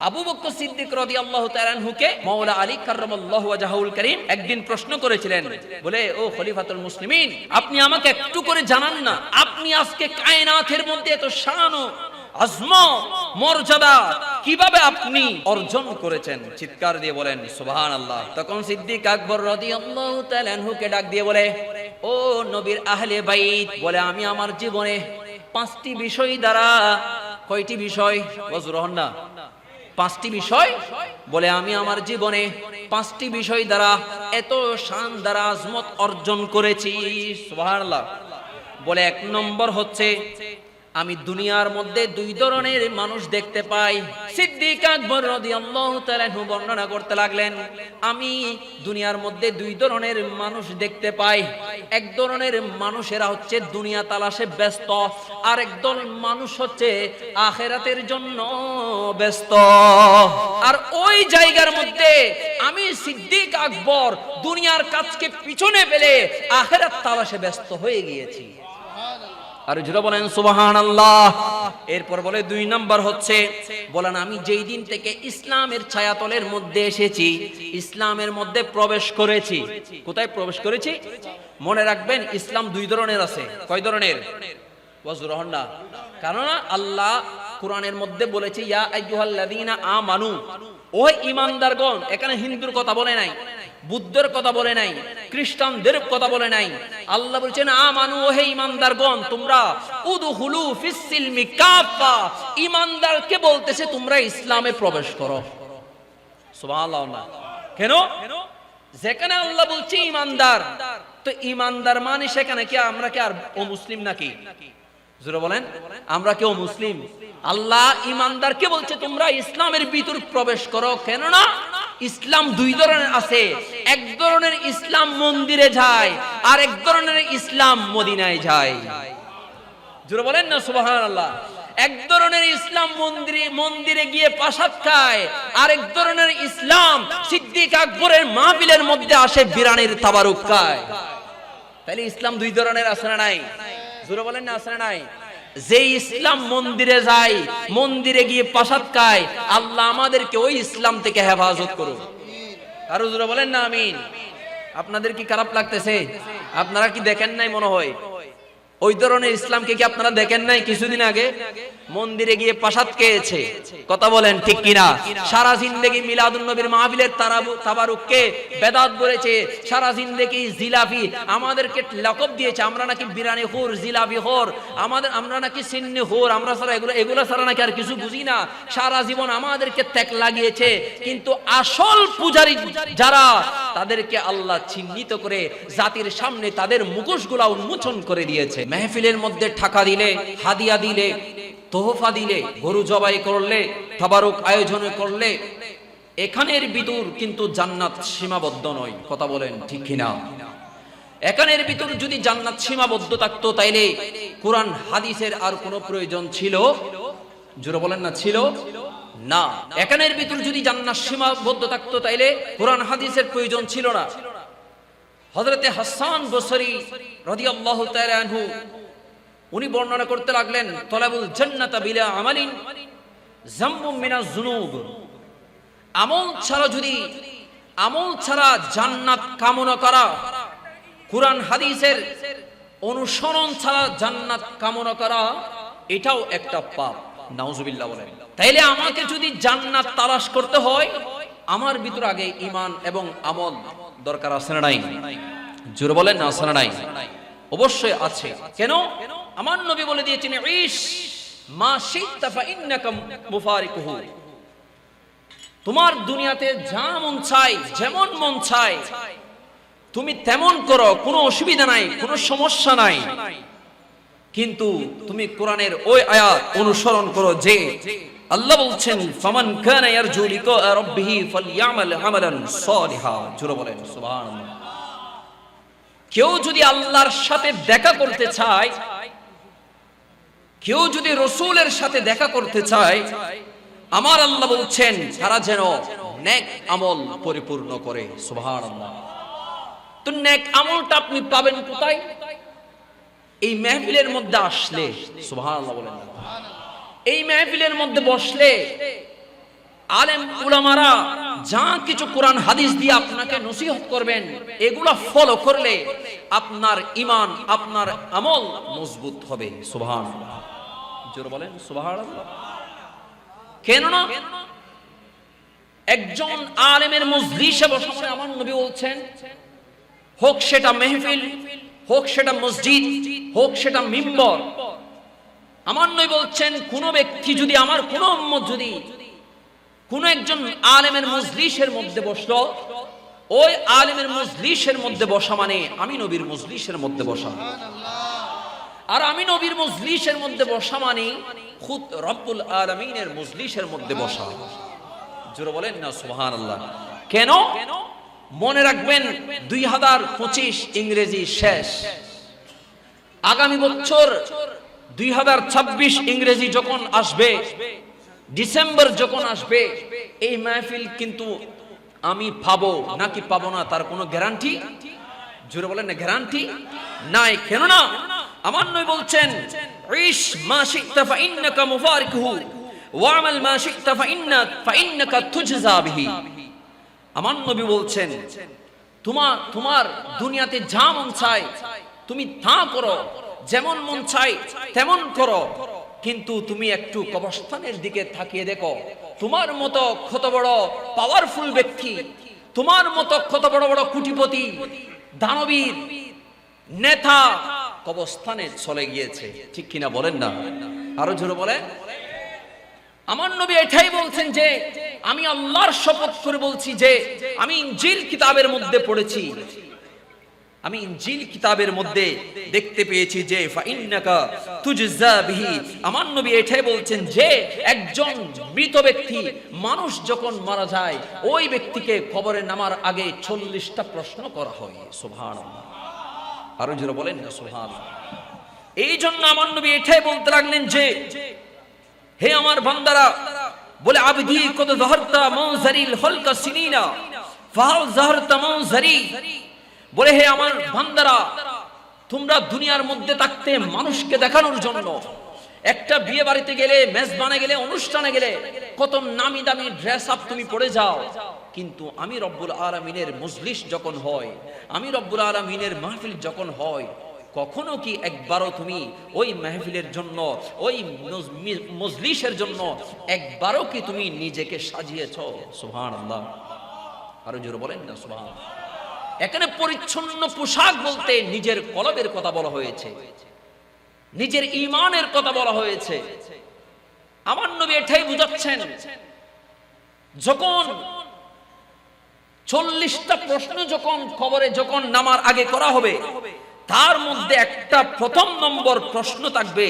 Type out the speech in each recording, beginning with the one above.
আবু বকর সিদ্দিক রাদিয়াল্লাহু তাআলা আনহুকে মাওলা আলী কাররামাল্লাহু ওয়াজহুল কারীম একদিন প্রশ্ন করেছিলেন, বলে, ও খলিফাতুল মুসলিমিন, আপনি আমাকে একটু করে জানান না, আপনি আজকে কায়নাতের মধ্যে এত শান ও আজমত মর্যাদা কিভাবে আপনি অর্জন করেছেন? চিৎকার দিয়ে বলেন সুবহানাল্লাহ। তখন সিদ্দিক আকবর রাদিয়াল্লাহু তাআলা আনহুকে ডাক দিয়ে বলে, ও নবীর আহলে বাইত, বলে, আমি আমার জীবনে 5টি বিষয় দ্বারা, কয়টি বিষয়? ওয়াজুরহন না, 5টি বিষয়, বলে, আমি আমার জীবনে 5টি বিষয় দ্বারা এত শান দ্বারা আজমত অর্জন করেছি। সুবহানাল্লাহ। বলে, 1 নম্বর হচ্ছে, আমি দুনিয়ার মধ্যে 2 ধরনের মানুষ দেখতে পাই। সিদ্দিক আকবর রাদিয়াল্লাহু তাআলা আনহু বর্ণনা করতে লাগলেন, আমি দুনিয়ার মধ্যে 2 ধরনের মানুষ দেখতে পাই। এক ধরনের মানুষেরা হচ্ছে দুনিয়া তালাশে ব্যস্ত, আর একদল মানুষ হচ্ছে আখিরাতের জন্য ব্যস্ত। আর ওই জায়গার মধ্যে আমি সিদ্দিক আকবর দুনিয়ার কাজকে পিছনে ফেলে আখিরাত তালাশে ব্যস্ত হয়ে গিয়েছি। আর জোরে বলেন সুবহানাল্লাহ। এরপর বলে, 2 নাম্বার হচ্ছে, বলেন, আমি যেই দিন থেকে ইসলামের ছায়াতলের মধ্যে এসেছি, ইসলামের মধ্যে প্রবেশ করেছি। কোথায় প্রবেশ করেছি? মনে রাখবেন, ইসলাম 2 ধরনের আছে। কয় ধরনের? ওয়াজুরহন না, কারণ আল্লাহ কোরআনের মধ্যে বলেছে, ইয়া আইয়ুহাল্লাযীনা আমানু, ও ঈমানদারগণ। এখানে হিন্দুর কথা বলে নাই, বুদ্ধের কথা বলে নাই, খ্রিস্টানদের কথা বলে নাই। আল্লাহ বলছেন, আমানু, ও হে ঈমানদারগণ, তোমরা উদখুলু ফিস সিলমি কাফা, ঈমানদারকে বলতেছে তোমরা ইসলামে প্রবেশ করো। সুবহানাল্লাহ। কেন? যেখানে আল্লাহ বলছে ঈমানদার, তো ঈমানদার মানে সেখানে কি আমরা কি আর ও মুসলিম নাকি? জোরে বলেন, আমরা কেউ মুসলিম? আল্লাহ ঈমানদারকে বলছে তোমরা ইসলামের ভিতর প্রবেশ করো। কেন না? ইসলাম 2 ধরনের আছে। এক ধরনের ইসলাম মন্দিরে যায়, আর এক ধরনের ইসলাম মদিনায় যায়। জোরে বলেন না সুবহানাল্লাহ। এক ধরনের ইসলাম মন্দিরে গিয়ে প্রসাদ খায়, আর এক ধরনের ইসলাম সিদ্দিক আকবরের মাহফিলের মধ্যে আসে বিরানির তাবারুক খায়। তাহলে ইসলাম 2 ধরনের আছে না নাই? জোরে বলেন না, আছে না নাই? যে ইসলাম মন্দিরে যায়, মন্দিরে গিয়ে প্রসাদ খায়, আল্লাহ আমাদেরকে ওই ইসলাম থেকে হেফাজত করুন। আর জোরে বলেন না আমিন। আপনাদের কি খারাপ লাগতেছে? আপনারা কি দেখেন নাই? মনে হয় ওই ধরনের ইসলামকে কি আপনারা দেখেন নাই? কিছুদিন আগে মন্দিরে গিয়ে প্রসাদ খেয়েছে। কথা বলেন ঠিক কিনা? সারা জিন্দেগি মিলাদুন নবীর মাহফিলের তাবারুককে বেদাত বলেছে, সারা জিন্দেগি জিলাপি আমাদেরকে লকব দিয়েছে, আমরা নাকি বিরানি খোর, জিলাপি খোর, আমরা নাকি সিন্নি খোর, আমরা সারা এগুলো সারা নাকি আর কিছু বুঝি না। সারা জীবন আমাদেরকে ত্যাগ লাগিয়েছে। কিন্তু আসল পূজারী যারা, তাদেরকে আল্লাহ চিহ্নিত করে জাতির সামনে তাদের মুখোশগুলা উন্মোচন করে দিয়েছে। মেহফিলের মধ্যে টাকা দিলে, হাদিয়া দিলে, তোহফা দিলে, গরু জবাই করলে, তাবারুক আয়োজন করলে, এখানের ভিতর কিন্তু জান্নাত সীমাবদ্ধ নয়। কথা বলেন ঠিক কিনা? এখানের ভিতর যদি জান্নাত সীমাবদ্ধ থাকতো, তাইলে কোরআন হাদিসের আর কোনো প্রয়োজন ছিল? জোরে বলেন না, ছিল না। এখানের ভিতর যদি জান্নাত সীমাবদ্ধ থাকতো, তাইলে কোরআন হাদিসের প্রয়োজন ছিল না। হযরতে হাসান বসরি রাদিয়াল্লাহু তাআলা আনহু উনি বর্ণনা করতে লাগলেন, তলাবুল জান্নাতা বিলা আমালিন যামবুম মিনাজ যুনুব। আমল ছাড়া জান্নাত কামনা করা, কুরআন হাদিসের অনুসরণ ছাড়া জান্নাত কামনা করা, এটাও একটা পাপ। নাউজুবিল্লাহ বলেন। তাইলে আমাকে যদি জান্নাত তালাশ করতে হয়, আমার ভিতর আগে ঈমান এবং আমল দরকার আছে না নাই? জোরে বলেন না, আছে না নাই? অবশ্যই আছে। কেন? আমার নবী বলে দিয়েছেন, ইশ মা শি'তা ফা ইন্নাকা মুফারিকুহু। তোমার দুনিয়াতে যা মন চায়, যেমন মন চায়, তুমি তেমন করো, কোনো অসুবিধা নাই, কোনো সমস্যা নাই। কিন্তু তুমি কোরআনের ওই আয়াত অনুসরণ করো যে আল্লাহ বলছেন, ফামান কানা ইয়ারজু লিকা রাব্বিহি ফালইয়ামাল আমালান সালিহা। জোরে বলেন সুবহানাল্লাহ। কেউ যদি আল্লাহর সাথে দেখা করতে চায়, কেউ যদি রাসূলের সাথে দেখা করতে চায়, আমার আল্লাহ বলছেন তারা যেন নেক আমল পরিপূর্ণ করে। সুবহানাল্লাহ। তো নেক আমলটা আপনি পাবেন কোথায়? এই মাহফিলের মধ্যে আসলে। সুবহানাল্লাহ বলেন। এই মাহফিলের মধ্যে বসলে আলেম উলামারা যা কিছু কোরআন হাদিস দিয়ে আপনাকে নসিহত করবেন, এগুলা ফলো করলে আপনার ঈমান, আপনার আমল মজবুত হবে। সুবহানাল্লাহ, জোরে বলেন সুবহানাল্লাহ। কেননা একজন আলেমের মজলিসে বসে আমার নবী বলছেন, হোক সেটা মেহফিল, হোক সেটা মসজিদ, হোক সেটা মিম্বর, আমার নবী বলছেন কোন ব্যক্তি যদি, আমার কোন উম্মত যদি কোন একজন আলেমের মজলিসের মধ্যে বসলো, ওই আলেমের মজলিসের মধ্যে বসা মানে আমি নবীর মজলিসের মধ্যে বসা। আর আমি নবীর মজলিসের মধ্যে বসা মানে খুদ রব্বুল আলামিনের মজলিসের মধ্যে বসা। জোরে বলেন না সুবহানাল্লাহ। কেন? মনে রাখবেন 2025 ইংরেজি শেষ, আগামী বছর 2026 ইংরেজি যখন আসবে, ডিসেম্বর যখন আসবে, এই মাহফিল কিন্তু আমি পাবো নাকি পাবো না তার কোনো গ্যারান্টি, জোরে বলেন না, গ্যারান্টি নাই। কেন না আমার নবী বলছেন, ইশ মা শি'তা ফাইন্নাকা মুফারিকুহু ওয়া'মাল মা শি'তা ফাইন্নাকা তুজজা বিহি। আমার নবী বলছেন, তোমার দুনিয়াতে যা মন চায় তুমি তা করো, যেমন মন চায় তেমন করো, কিন্তু তুমি একটু কবরস্থানের দিকে তাকিয়ে দেখো, তোমার মতো কত বড় পাওয়ারফুল ব্যক্তি, তোমার মতো কত বড় বড় কোটিপতি, দানবীর, নেতা কবরস্থানে চলে গিয়েছে। ঠিক কিনা বলেন না? আরো জোরে বলে। আমার নবী এটাই বলছেন যে আমি আল্লাহর শপথ করে বলছি যে আমি ইনজিল কিতাবের মধ্যে পড়েছি, আমি ইনজিল কিতাবের মধ্যে দেখতে পেয়েছি যে ফাইন্নাকা তুজজা বিহি। আমার নবী এটাই বলছেন যে একজন মৃত ব্যক্তি, মানুষ যখন মারা যায়, ওই ব্যক্তিকে কবরে নামার আগে 40টা প্রশ্ন করা হয়। সুবহানাল্লাহ, আরো জোরে বলেন না সুবহানাল্লাহ। এই জন্য আমার নবী এটাই বলতে লাগলেন যে হে আমার বান্দারা, বলে আবদি কদ যাহারতা মানজারিল হলকা সিনিনা ফাহাল যাহারতা মানজারি, বলে হে আমার বান্দারা, তোমরা দুনিয়ার মধ্যে থাকতে মানুষকে দেখানোর জন্য একটা বিয়ে বাড়িতে গেলে, মেজবানে গেলে, অনুষ্ঠানে গেলে কত নামি দামি ড্রেস আপ তুমি পরে যাও, কিন্তু আমি রব্বুল আলামিনের মজলিস যখন হয়, আমি রব্বুল আলামিনের মাহফিল যখন হয়, কখনো কি একবারও তুমি ওই মাহফিলের জন্য, ওই মজলিসের জন্য একবারও কি তুমি নিজেকে সাজিয়েছো? সুবহানাল্লাহ, আরো জোরে বলেন না সুবহানাল্লাহ। এখানে পরিচ্ছন্ন পোশাক বলতে নিজের কলবের কথা বলা হয়েছে, নিজের ঈমানের কথা বলা হয়েছে। আমার নবী এটাই বুঝাচ্ছেন, যখন 40টা প্রশ্ন যখন কবরে যখন নামার আগে করা হবে, তার মধ্যে একটা প্রথম নম্বর প্রশ্ন থাকবে।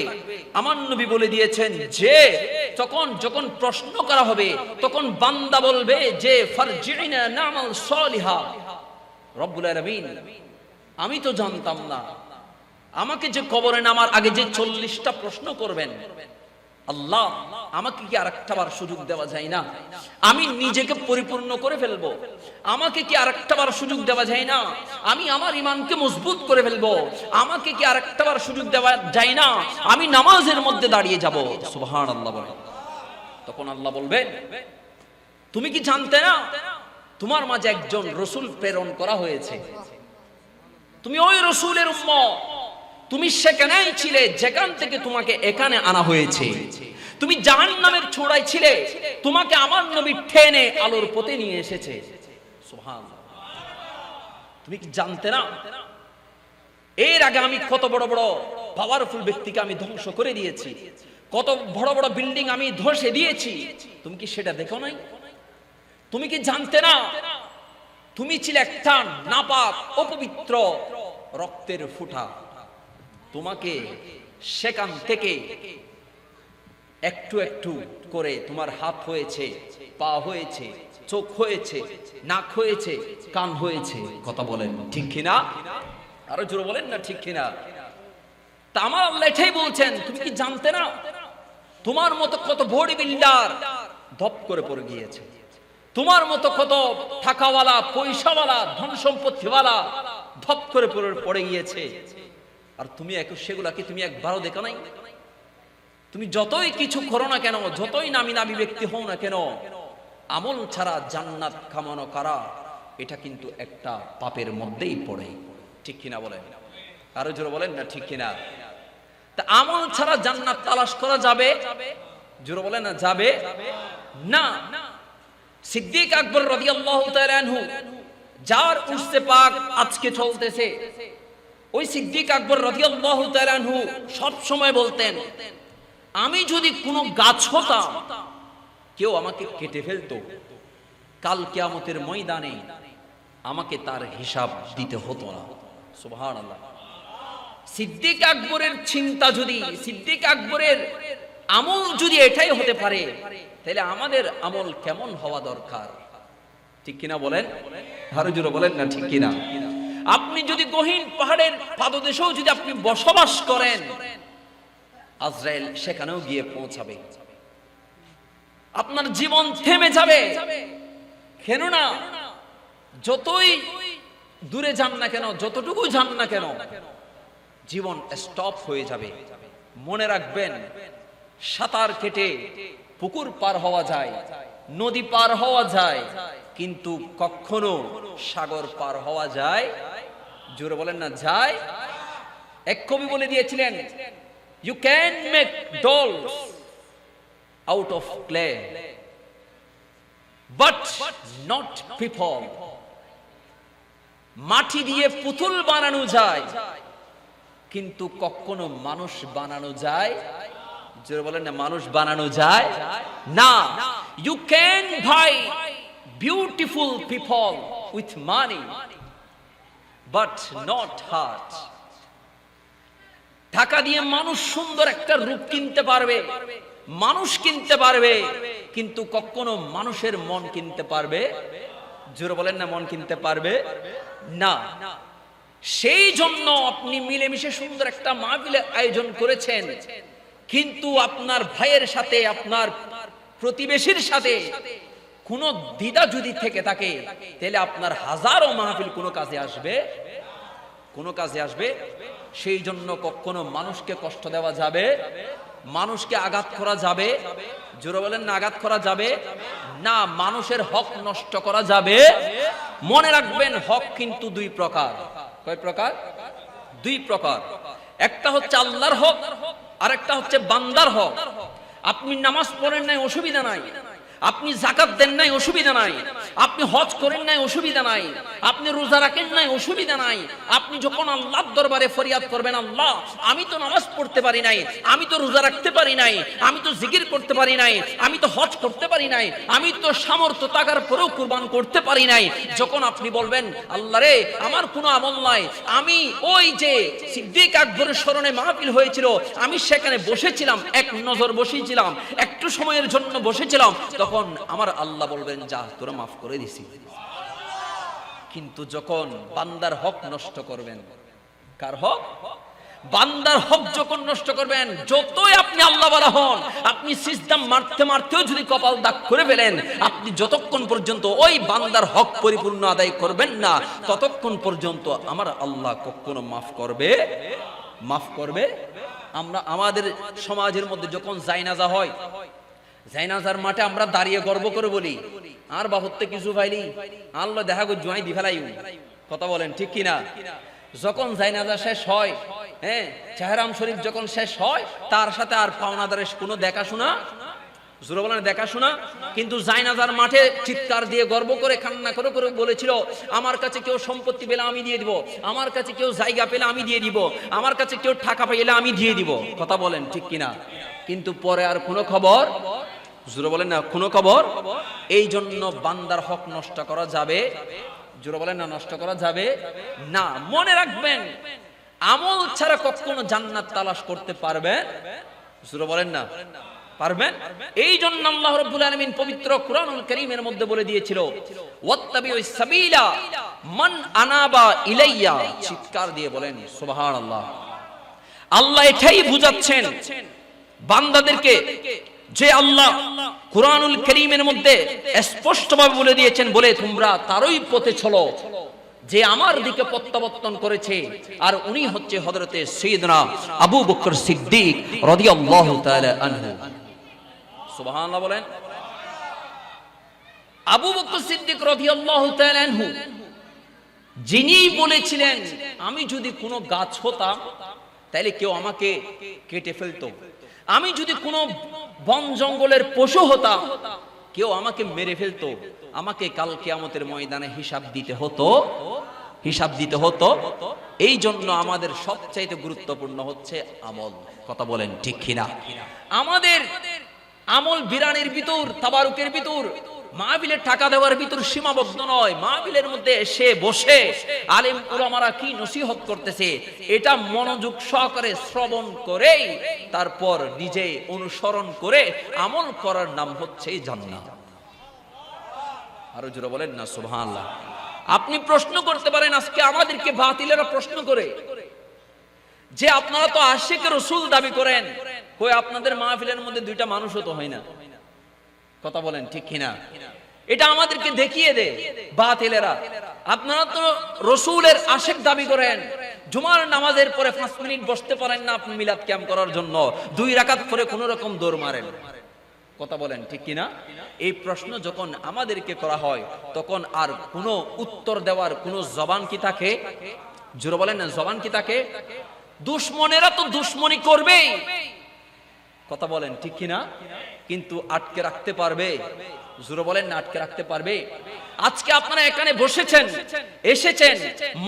আমার নবী বলে দিয়েছেন যে যখন প্রশ্ন করা হবে, তখন বান্দা বলবে যে ফারজিনা নামাল সালিহা। রব্বুল আলামিন, আমি তো জানতাম না আমাকে যে কবরে নামার আগে যে 40টা প্রশ্ন করবেন, আল্লাহ আমাকে কি আরেকটা বার সুযোগ দেওয়া যায় না? আমি নিজেকে পরিপূর্ণ করে ফেলবো, আমাকে কি আরেকটা বার সুযোগ দেওয়া যায় না? আমি আমার ঈমানকে মজবুত করে ফেলবো, আমাকে কি আরেকটা বার সুযোগ দেওয়া যায় না? আমি নামাজের মধ্যে দাঁড়িয়ে যাব। সুবহানাল্লাহ বলে। তখন আল্লাহ বলবেন, তুমি কি জানতে না তোমার মাঝে একজন রাসূল প্রেরণ করা হয়েছে, তুমি ওই রাসূলের উম্মত, তুমি সেখানেই ছিলে যেখান থেকে তোমাকে এখানে আনা হয়েছে, তুমি জাহান্নামের ছোড়ায় ছিলে, তোমাকে আমার নবী টেনে আলোর পথে নিয়ে এসেছে। সুবহানাল্লাহ, তুমি কি জানতে না এর আগে আমি কত বড় বড় পাওয়ারফুল ব্যক্তিকে আমি ধ্বংস করে দিয়েছি, কত বড় বড় বিল্ডিং আমি ধসে দিয়েছি, তুমি কি সেটা দেখো নাই? তুমি কি জানতে না তুমি ছিলে একটা নাপাক অপবিত্র রক্তের ফোঁটা, তোমাকে সেখান থেকে একটু একটু করে তোমার হাত হয়েছে, পা হয়েছে, চোখ হয়েছে, নাক হয়েছে, কান হয়েছে। কথা বলেন ঠিক কিনা? আরো জোরে বলেন না ঠিক কিনা? তা আমার আল্লাহ এটাই বলছেন, তুমি কি জানতে না তোমার মতো কত বডি বিল্ডার ধপ করে পড়ে গিয়েছে, তোমার মতো কত টাকাওয়ালা, পয়সাওয়ালা, ধন সম্পত্তিওয়ালা ধপ করে পড়ে গিয়েছে, আর তুমি সেগুলাকে তুমি একবারও দেখো নাই? তুমি যতই কিছু করো না কেন, যতই নামি নামি ব্যক্তি হও না কেন, আমল ছাড়া জান্নাত কামনা করা এটা কিন্তু একটা পাপের মধ্যেই পড়ে, ঠিক কিনা বলেন? আরো জোরে বলেন না ঠিক কিনা? তা আমল ছাড়া জান্নাত তালাশ করা যাবে? জোরে বলেন না যাবে না। সিদ্দিক আকবর রাদিয়াল্লাহু তাআলা আনহু, যার উর্সে পাক আজকে চলতেছে, ওই সিদ্দিক আকবর রাদিয়াল্লাহু তাআলা আনহু সব সময় বলতেন, আমি যদি কোনো গাছ হতাম, কেউ আমাকে কেটে ফেলতো, কাল কিয়ামতের ময়দানে আমাকে তার হিসাব দিতে হতো না। সুবহানাল্লাহ। সিদ্দিক আকবরের চিন্তা যদি, সিদ্দিক আকবরের আমল যদি এটাই হতে পারে, তাহলে আমাদের আমল কেমন হওয়া দরকার, ঠিক কিনা বলেন? আরো জোরে বলেন না ঠিক কিনা? আপনি যদি গহীন পাহাড়ের পাদদেশেও যদি আপনি বসবাস করেন, আজরাইল সেখানেও গিয়ে পৌঁছাবে, আপনার জীবন থেমে যাবে। কেননা যতই দূরে যান না কেন, যতটুকু যান না কেন, জীবন স্টপ হয়ে যাবে। মনে রাখবেন, সাঁতার কেটে পুকুর পার হওয়া যায়, নদী পার হওয়া যায়, কিন্তু কখনো সাগর পার হওয়া যায়? জোরে বলেন না যায়? এক কবি বলে দিয়েছিলেন, you can make dolls out of clay but not people. মাটি দিয়ে পুতুল বানানো যায়, কিন্তু কখনো মানুষ বানানো যায়? জোরে বলেন না মানুষ বানানো যায় না। You can buy beautiful people with money but not heart. টাকা দিয়ে মানুষ সুন্দর একটা রূপ কিনতে পারবে, মানুষ কিনতে পারবে, কিন্তু কখনো মানুষের মন কিনতে পারবে? জোরে বলেন না মন কিনতে পারবে না। সেই জন্য আপনি মিলেমিশে সুন্দর একটা মাহফিলের আয়োজন করেছেন, কিন্তু আপনার ভাইয়ের সাথে, আপনার প্রতিবেশীর সাথে কোনো দ্বিধা যদি থেকে থাকে, তাহলে আপনার হাজারো মাহফিল কোনো কাজে আসবে? কোনো কাজে আসবে? সেই জন্য কখনো মানুষকে কষ্ট দেওয়া যাবে, মানুষকে আঘাত করা যাবে? জোরে বলেন না আঘাত করা যাবে না। মানুষের হক নষ্ট করা যাবে? মনে রাখবেন, হক কিন্তু দুই প্রকার। কয় প্রকার? দুই প্রকার। একটা হচ্ছে আল্লাহর হক, আর একটা হচ্ছে বান্দার হক। আপনি নামাজ পড়েন নাই, অসুবিধা নাই। আপনি যাকাত দেন নাই, অসুবিধা নাই। আপনি হজ করেন নাই, অসুবিধা নাই। আপনি রোজা রাখেন নাই, অসুবিধা নাই। আপনি যখন আল্লাহর দরবারে ফরিয়াদ করবেন, আল্লাহ আমি তো নামাজ পড়তে পারি নাই, আমি তো রোজা রাখতে পারি নাই, আমি তো জিকির করতে পারি নাই, আমি তো হজ করতে পারি নাই, আমি তো সামর্থ্য থাকার পরেও কুরবান করতে পারি নাই, যখন আপনি বলবেন আল্লাহ রে আমার কোনো আমল নাই, আমি ওই যে সিদ্দিক আকবরের স্মরণে মাহফিল হয়েছিল, আমি সেখানে বসেছিলাম, এক নজর বসেছিলাম, একটু সময়ের জন্য বসেছিলাম, তখন আমার আল্লাহ বলবেন যা তোরা মাফ করে দিছি। কিন্তু যখন বান্দার হক নষ্ট করবেন, কার হক? বান্দার হক যখন নষ্ট করবেন, যতই আপনি আল্লাহ ওয়ালা হন, আপনি সিজদা মারতে মারতেও যদি কপাল দাগ করে ফেলেন, আপনি যতক্ষণ পর্যন্ত ওই বান্দার হক পরিপূর্ণ আদায় করবেন না, ততক্ষণ পর্যন্ত আমার আল্লাহ কখনো মাফ করবে? মাফ করবে? আমরা আমাদের সমাজের মধ্যে যখন জায়নাজা হয়, জায়নাজার মাঠে আমরা দাঁড়িয়ে গর্ব করে বলি, আর বাহতে কিছু পাইলি আল্লাহ দেখা গো জুয়াই দি ফেলাই। কথা বলেন ঠিক কিনা? যখন জায়নাজা শেষ হয়, হ্যাঁ, চেহারাম শরীফ যখন শেষ হয়, তার সাথে আর পাওনাদারের কোনো দেখাশোনা, জোরে বলেন দেখাশোনা। কিন্তু জায়নাজার মাঠে চিৎকার দিয়ে গর্ব করে কান্না করে করে বলেছিল, আমার কাছে কেউ সম্পত্তি পেলে আমি দিয়ে দিব, আমার কাছে কেউ জায়গা পেলে আমি দিয়ে দিব, আমার কাছে কেউ টাকা পেলে আমি দিয়ে দিব। কথা বলেন ঠিক কিনা? কিন্তু পরে আর কোনো খবর, জোরে বলেন না কোনো খবর। এই জন্য বান্দার হক নষ্ট করা যাবে? জোরে বলেন না নষ্ট করা যাবে না। মনে রাখবেন, আমল ছাড়া কখনো জান্নাত তালাশ করতে পারবেন? জোরে বলেন না পারবেন? এই জন্য আল্লাহ রাব্বুল আলামিন পবিত্র কুরআনুল কারীমের মধ্যে বলে দিয়েছিল, ওয়াত্তাবিউস সাবিলা মান আনাবা ইলাইয়া। চিৎকার দিয়ে বলেন সুবহানাল্লাহ। আল্লাহ এটাই বুঝাচ্ছেন বান্দাদেরকে, যে আল্লাহ কুরআনুল কারীমের মধ্যে স্পষ্টভাবে বলে দিয়েছেন, বলে তোমরা তারই পথে চলো যে আমার দিকে প্রত্যাবর্তন করেছে, আর উনি হচ্ছে হযরতে সাইয়েদনা আবু বকর সিদ্দিক রাদিয়াল্লাহু তাআলা আনহু। সুবহানাল্লাহ বলেন। আবু বকর সিদ্দিক রাদিয়াল্লাহু তাআলা আনহু যিনি বলেছিলেন আমি যদি কোনো গাছ হতাম তাহলে কেউ আমাকে কেটে ফেলতো, আমি যদি কোনো বন জঙ্গলের পশু হতাম কেউ আমাকে মেরে ফেলতো, আমাকে কাল কিয়ামতের ময়দানে হিসাব দিতে হতো। এই জন্য আমাদের সবচাইতে গুরুত্বপূর্ণ হচ্ছে আমল। কথা বলেন ঠিক কিনা? আমাদের আমল বিরানের ভিতর, তাবারুকের ভিতর, মাহফিলের টাকা দেওয়ার ভিতর সীমাবদ্ধ নয়। মাহফিলের মধ্যে এসে বসে আলেম উলামারা কি নসিহত করতেছে এটা মনোযোগ সহকারে শ্রবণ করে তারপর নিজে অনুসরণ করে আমল করার নাম হচ্ছে জান্নাত। আরো জোরে বলেন না সুবহানাল্লাহ। আপনি প্রশ্ন করতে পারেন, আজকে আমাদেরকে বাতিলেরা প্রশ্ন করে যে আপনারা তো আশিক রাসূল দাবি করেন, কই আপনাদের মাহফিলের মধ্যে দুইটা মানুষও তো হয় না। কথা বলেন ঠিক কিনা? এটা আমাদেরকে দেখিয়ে দে বাতিলেরা। আপনারা তো রাসূলের আশিক দাবি করেন, জুমার নামাজের পরে 5 মিনিট বসতে পারেন না আপনি মিলাদ ক্যাম্প করার জন্য, 2 রাকাত পরে কোন রকম দৌড় মারেন। কথা বলেন ঠিক কিনা? এই প্রশ্ন যখন আমাদেরকে করা হয় তখন আর কোনো উত্তর দেওয়ার কোনো জবান কি থাকে? জোরে বলেন না, জবান কি থাকে? দুশমনেরা তো দুশমনি করবেই। কথা বলেন ঠিক কিনা? কিন্তু আটকে রাখতে পারবে? জোরে বলেন না, আটকে রাখতে পারবে? আজকে আপনারা এখানে বসেছেন, এসেছেন,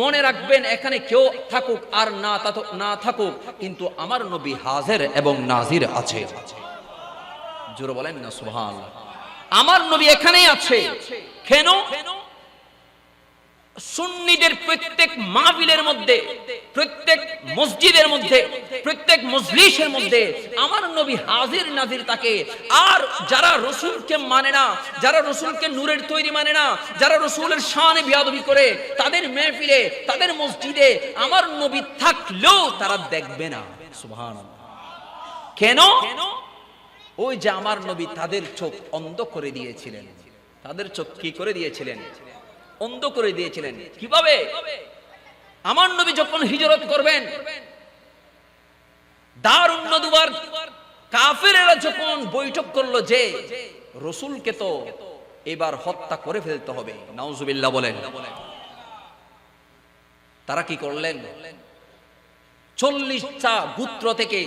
মনে রাখবেন এখানে কেউ থাকুক আর না থাকুক কিন্তু আমার নবী হাজির এবং নাজির আছে। জোরে বলেন না সুবহানাল্লাহ। আমার নবী এখানেই আছে। কেন? সুন্নিদের প্রত্যেক মাহফিলের মধ্যে, প্রত্যেক মসজিদের মধ্যে, প্রত্যেক মজলিসের মধ্যে আমার নবী হাজির নাজির থাকে। আর যারা রাসূলকে মানে না, যারা রাসূলকে নূরের তৈরি মানে না, যারা রাসূলের শানে বিয়াদবি করে, তাদের মাহফিলে, তাদের মসজিদে আমার নবী থাকলেও তারা দেখবে না। সুবহানাল্লাহ। কেন? ওই যে আমার নবী তাদের চোখ অন্ধ করে দিয়েছিলেন। তাদের চোখ কি করে দিয়েছিলেন? অন্ধ করে দিয়েছিলেন। কিভাবে? আমার নবী যখন হিজরত করবেন, দারুন নদওয়ার কাফেরেরা যখন বৈঠক করলো যে রাসূলকে তো এবার হত্যা করে ফেলতে হবে, নাউজুবিল্লাহ বলেন, তারা কি করলেন? 40টা গোত্র থেকে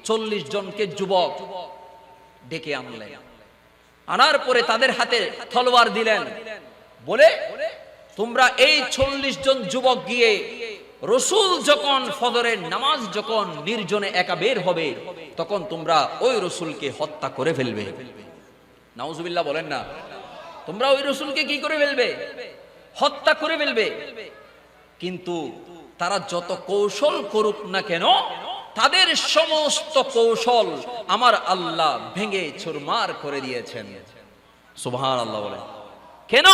40 জনকে যুবক ডেকে আনলেন। আনার পরে তাদের হাতে তলোয়ার দিলেন, বলে তোমরা এই 40 জন যুবক গিয়ে রাসূল যখন ফজরের নামাজ যখন নির্জনে একা বের হবে তখন তোমরা ওই রাসূলকে হত্যা করে ফেলবে। নাউজুবিল্লাহ বলেন না। তোমরা ওই রাসূলকে কি করে ফেলবে? হত্যা করে ফেলবে। কিন্তু তারা যত কৌশল করুক না কেন, তাদের সমস্ত কৌশল আমার আল্লাহ ভেঙে চুরমার করে দিয়েছেন। সুবহানাল্লাহ বলে। কেন?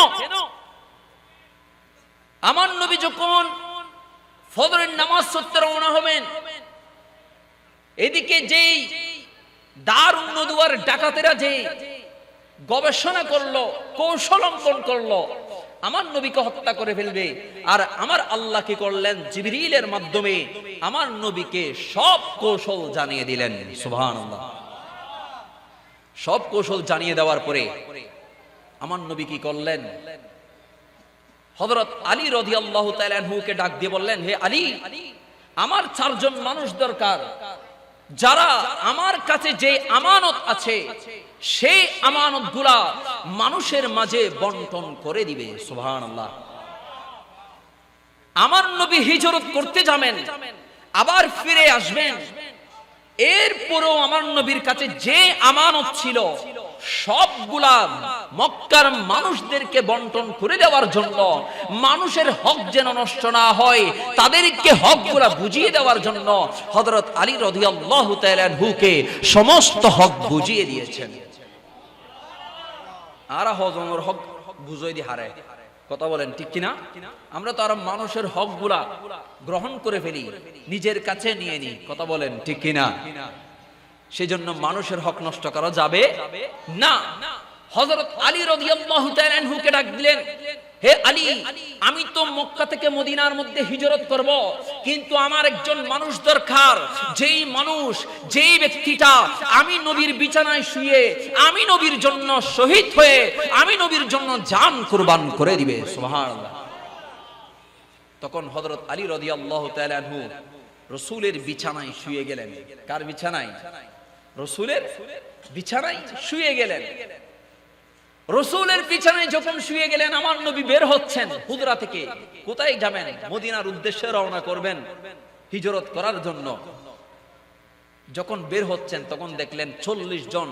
আমার নবী যখন ফজরের নামাজ পড়তে রওনা হবেন, এদিকে যেই দারুন নদওয়ার ডাকাতেরা যে গবেষণা করলো, কৌশল অঙ্কন করলো আমার নবীকে হত্যা করে ফেলবে, আর আমার আল্লাহ কি করলেন? জিবরিলের মাধ্যমে আমার নবীকে সব কৌশল জানিয়ে দিলেন। সুবহানাল্লাহ। সব কৌশল জানিয়ে দেওয়ার পরে আমার নবী কি করলেন? হযরত আলী রাদিয়াল্লাহু তাআলা আনহুকে ডাক দিয়ে বললেন, হে আলী, আমার 4 জন মানুষ দরকার যারা আমার কাছে যে আমানত আছে সেই আমানতগুলা মানুষের মাঝে বন্টন করে দিবে। সুবহানাল্লাহ। আমার নবী হিজরত করতে যাবেন, আবার ফিরে আসবেন, এরপরও আমার নবীর কাছে যে আমানত ছিল সবগুলা মক্কার মানুষদেরকে বন্টন করে দেওয়ার জন্য, মানুষের হক যেন নষ্ট না হয় তাদেরকে হকগুলা বুঝিয়ে দেওয়ার জন্য হযরত আলী রাদিয়াল্লাহু তাআলা আনহুকে সমস্ত হক বুঝিয়ে দিয়েছেন। আর হজনের হক বুঝিয়ে দি হারে। কথা বলেন ঠিক কিনা? আমরা তো আর মানুষের হকগুলা গ্রহণ করে ফেলি, নিজের কাছে নিয়ে নিই। কথা বলেন ঠিক কিনা? সেজন্য মানুষের হক নষ্ট করা যাবে না। হযরত আলী রাদিয়াল্লাহু তাআলা আনহুকে ডাক দিলেন, হে আলী, আমি তো মক্কা থেকে মদিনার মধ্যে হিজরত করব, কিন্তু আমার একজন মানুষ দরকার, যেই ব্যক্তিটা আমি নবীর বিছানায় শুয়ে আমি নবীর জন্য শহীদ হয়ে আমি নবীর জন্য জান কুরবান করে দিবে। সুবহানাল্লাহ। তখন হযরত আলী রাদিয়াল্লাহু তাআলা আনহু রাসূলের বিছানায় শুয়ে গেলেন। কার বিছানায়? রাসূলের বিছানায় শুয়ে গেলেন। রাসূলের বিছানায় যখন শুয়ে গেলেন, আমার নবী বের হচ্ছেন হুজরা থেকে। কোথায় যাবেন? মদিনার উদ্দেশ্যে রওনা করবেন হিজরত করার জন্য। যখন বের হচ্ছেন তখন দেখলেন 40 জন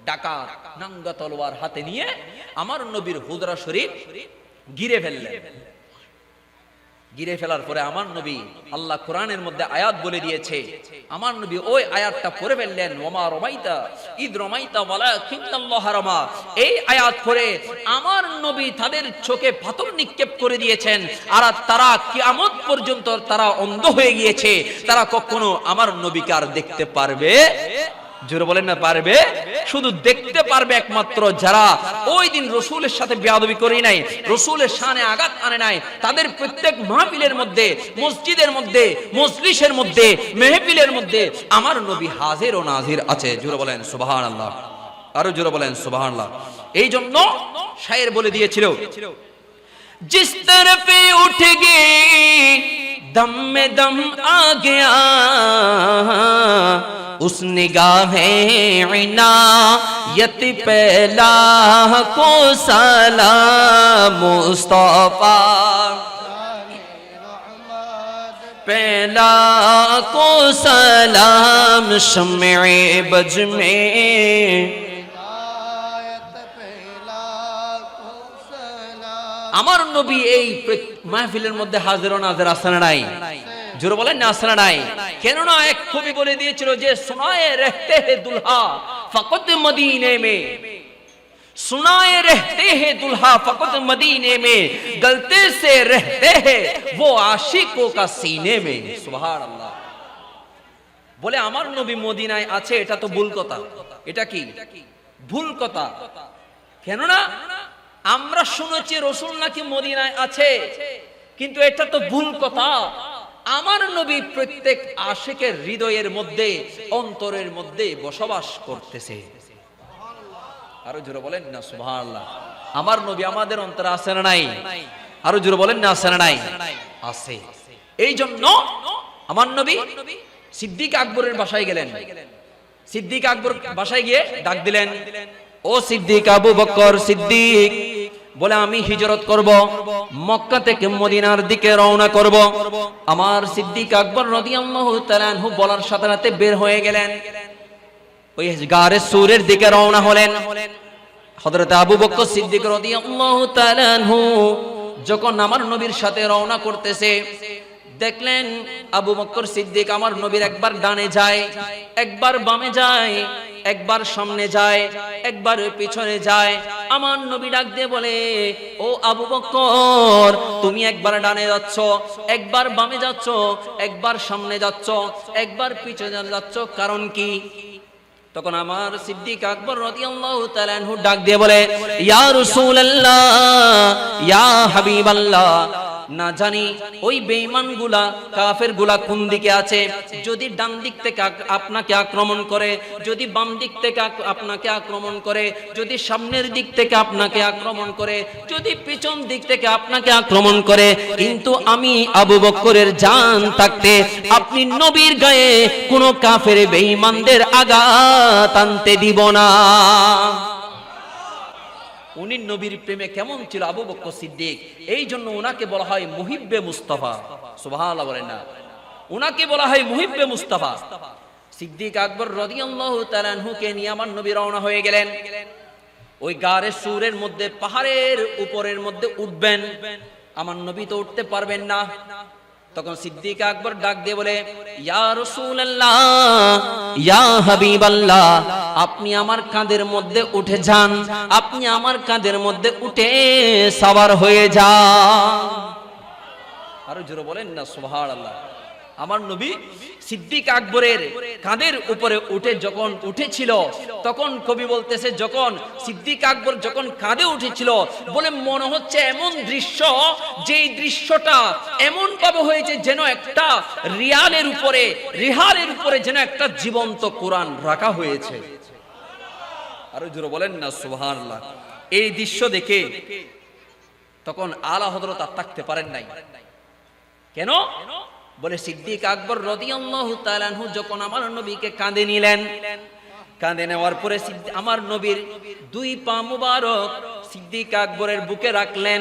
ডাকাত নাঙ্গা তলোয়ার হাতে নিয়ে আমার নবীর হুজরা শরীফ ঘিরে ফেললেন। ঘিরে ফেলার পরে আমার নবী, আল্লাহ কোরআনের মধ্যে আয়াত বলে দিয়েছে, আমার নবী ওই আয়াতটা পড়ে ফেললেন, ওমা রমাইতা ইদ রমাইতা ওয়ালাকিন্নাল্লাহ রামা। এই আয়াত পড়ে আমার নবী তাদের চোখে পাথর নিক্ষেপ করে দিয়েছেন, আর তারা কিয়ামত পর্যন্ত তারা অন্ধ হয়ে গিয়েছে। তারা কখনো আমার নবীকে আর দেখতে পারবে, জোরে বলেন না পারবে, শুধু দেখতে পারবে একমাত্র যারা ওই দিন রাসূলের সাথে বেয়াদবি করে নাই, রাসূলের শানে আঘাত আনে নাই। তাদের প্রত্যেক মাহফিলের মধ্যে, মসজিদের মধ্যে, মজলিসের মধ্যে, মেহফিলের মধ্যে আমার নবী হাজির ও নাজির আছে। জোরে বলেন সুবহানাল্লাহ, আরো জোরে বলেন সুবহানাল্লাহ। এই জন্য শায়ের বলে দিয়েছিল, জিস তরফে উঠ গে दम में दम आ गया, उस निगाहे इनायत पहला को सलाम मुस्तफा, पहला को सलाम शम्मे बज में। আমার নবী এই মাহফিলের মধ্যে হাজির ও নাজির আছেন না নাই? জোরে বলেন না আছেন না নাই? কেননা এক কবি বলে দিয়েছিল যে সুনায়ে রহতে হে দুলহা ফকত মদিনে মে, सुनाए रहते हैं दुल्हा फकत मदीने में, गलते से रहते हैं वो आशिकों का सीने में। सुभान अल्लाह। বলে আমার নবী মদিনায় আছে, এটা তো ভুল কথা। এটা কি ভুল কথা? কেননা আমরা শুনেছি রাসূল নাকি মদিনায় আছে, কিন্তু এটা তো ভুল কথা। আমার নবী প্রত্যেক আশিকের হৃদয়ের মধ্যে, অন্তরের মধ্যে বসবাস করতেছে। আরো জোরে বলেন না সুবহানাল্লাহ। আমার নবী আমাদের অন্তরে আছে না নাই? আরো জোরে বলেন না আছে না নাই? আছে। এই জন্য আমার নবী সিদ্দিক আকবরের বাসায় গেলেন। সিদ্দিক আকবর বাসায় গিয়ে ডাক দিলেন, ও সিদ্দিক আবু বকর সিদ্দিক, বলে আমি হিজরত করব, মক্কা থেকে মদিনার দিকে রওনা করব। আমার সিদ্দিক আকবর রাদিয়াল্লাহু তাআলা আনহু বলার সাথে সাথে বের হয়ে গেলেন, ওই গারে সূরের দিকে রওনা হলেন। হযরত আবু বকর সিদ্দিক রাদিয়াল্লাহু তাআলা আনহু যখন আমার নবীর সাথে রওনা করতেছে, দেখলেন আবু বকর সিদ্দিক আমার নবীর একবার ডানে যায়, একবার বামে যায়, একবার সামনে যায়, একবার পিছনে যায়। আমার নবী ডাক দিয়ে বলে, ও আবু বকর, তুমি একবার ডানে যাচ্ছ, একবার বামে যাচ্ছ, একবার সামনে যাচ্ছ, একবার পিছনে যাচ্ছ, কারণ কি? তখন আমার সিদ্দিক আকবর রাদিয়াল্লাহু তাআলা আনহু ডাক দিয়ে বলে, ইয়া রাসূলুল্লাহ, ইয়া হাবিবাল্লাহ, না জানি ওই বেঈমানগুলা, কাফেরগুলা কোন দিকে আছে। যদি ডান দিক থেকে আপনাকে আক্রমণ করে, যদি বাম দিক থেকে আপনাকে আক্রমণ করে, যদি সামনের দিক থেকে আপনাকে আক্রমণ করে, যদি পিছন দিক থেকে আপনাকে আক্রমণ করে, কিন্তু আমি আবু বকরের জান থাকতে আপনি নবীর গায়ে কোন কাফের বেঈমানদের আঘাত আনতে দিব না। উনি নবীর প্রেমে কেমন ছিল আবু বকর সিদ্দিক, এই জন্য উনাকে বলা হয় মুহিব্বে মুস্তাফা। সুবহানাল্লাহ বলেন না? উনাকে বলা হয় মুহিব্বে মুস্তাফা। সিদ্দিক আকবর রাদিয়াল্লাহু তাআলা আনহুকে নিয়ে আমার নবী রওনা হয়ে গেলেন। ওই গারে সূরের মধ্যে, পাহাড়ের উপরের মধ্যে উঠবেন। আমার নবী তো উঠতে পারবেন না। তখন সিদ্দিক আকবর ডাক দিয়ে বলে, ইয়া রাসূলুল্লাহ, ইয়া হাবিবাল্লাহ, আপনি আমার কাঁধের মধ্যে উঠে যান, আপনি আমার কাঁধের মধ্যে উঠে সওয়ার হয়ে যান। আরো জোরে বলেন না সুবহানাল্লাহ। আমার নবী সিদ্দিক আকবরের কাঁধের উপরে উঠে যখন উঠেছিল, তখন কবি বলতেছে যখন সিদ্দিক আকবর যখন কাঁধে উঠেছিল, বলে মনে হচ্ছে এমন দৃশ্য, যেই দৃশ্যটা এমন ভাবে হয়েছে যেন একটা রিহালের উপরে যেন একটা জীবন্ত কোরআন রাখা হয়েছে। আরো জোরে বলেন না সুবহানাল্লাহ। এই দৃশ্য দেখে তখন আলা হযরত আর থাকতে পারেন নাই। কেন? বলে সিদ্দিক আকবর রাদিয়াল্লাহু তাআলা আনহু যখন আমার নবীকে কাঁধে নিলেন, কাঁধে নেওয়ার পরে আমার নবীর দুই পা মুবারক সিদ্দিক আকবরের বুকে রাখলেন।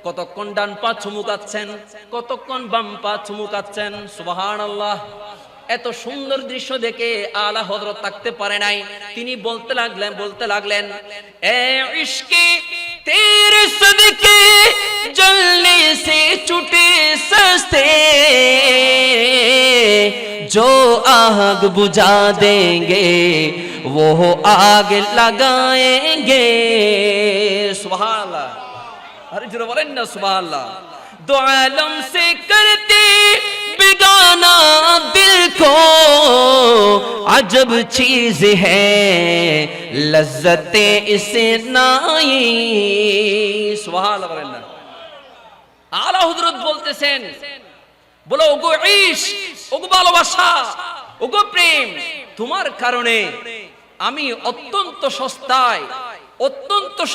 কতক্ষণ ডান পা চুমুকাচ্ছেন, কতক্ষণ বাম পা চুমুকাচ্ছেন। সুবহানাল্লাহ। এত সুন্দর দৃশ্য দেখে আলা হযরত থাকতে পারে নাই। তিনি বলতে লাগলেন এ ইশকে तेरे सदके जलने से छूटे सस्ते, जो आग बुझा देंगे वो आग लगाएंगे। सुभान अल्लाह। अरे जरा बोलें ना सुभान अल्लाह। दो आलम से करते बेगाना दिल को अजब चीज है लज्जते इसे नाई। सुभान अल्लाह बोलें ना। आला हुजरत बोलतेছেন, বলো ওগো ইশক, ওগো ভালোবাসা, ওগো প্রেম, তোমার কারণে আমি অত্যন্ত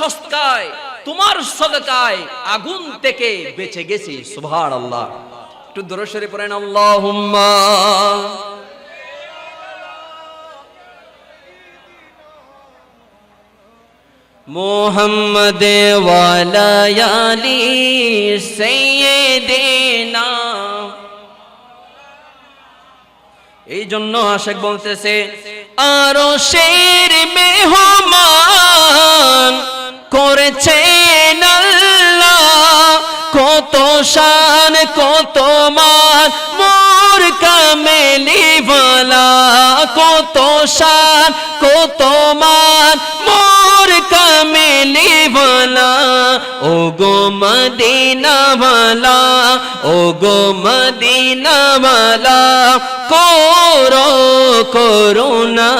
সস্তায় তোমার সদকায় আগুন থেকে বেঁচে গেছি। সুবহানাল্লাহ। একটু দরুদ শরীফ পড়েন আল্লাহুম্মা মুহাম্মদ ওয়ালা আলি সাইয়্যিদিনা। এই জন্য আশিক বলতেছে আরশের মেহমান করেছেন আল্লাহ, কত শান কত মান মোর কামেলিওয়ালা, কত শান কত মান মোর কামেলিওয়ালা। ও গো মদিনাওয়ালা, ও গো মদিনাওয়ালা, করো করুণা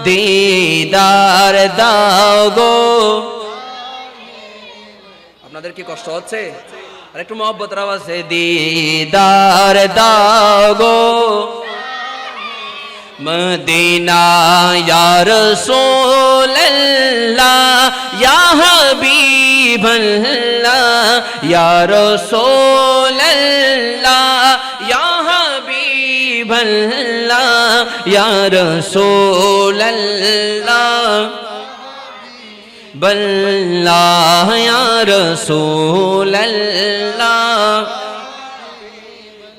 দিদার দাও গো। আপনাদের কি কষ্ট হচ্ছে? আর একটু মহব্বতের আওয়াজে দিদার দাও গো মদিনা। ইয়া রাসূলুল্লাহ ইয়া হাবিবাল্লাহ, ইয়া রাসূলুল্লাহ ইয়া হাবিবাল্লাহ, ইয়া রাসূলুল্লাহ বল্লাহ ইয়া রাসূলুল্লাহ।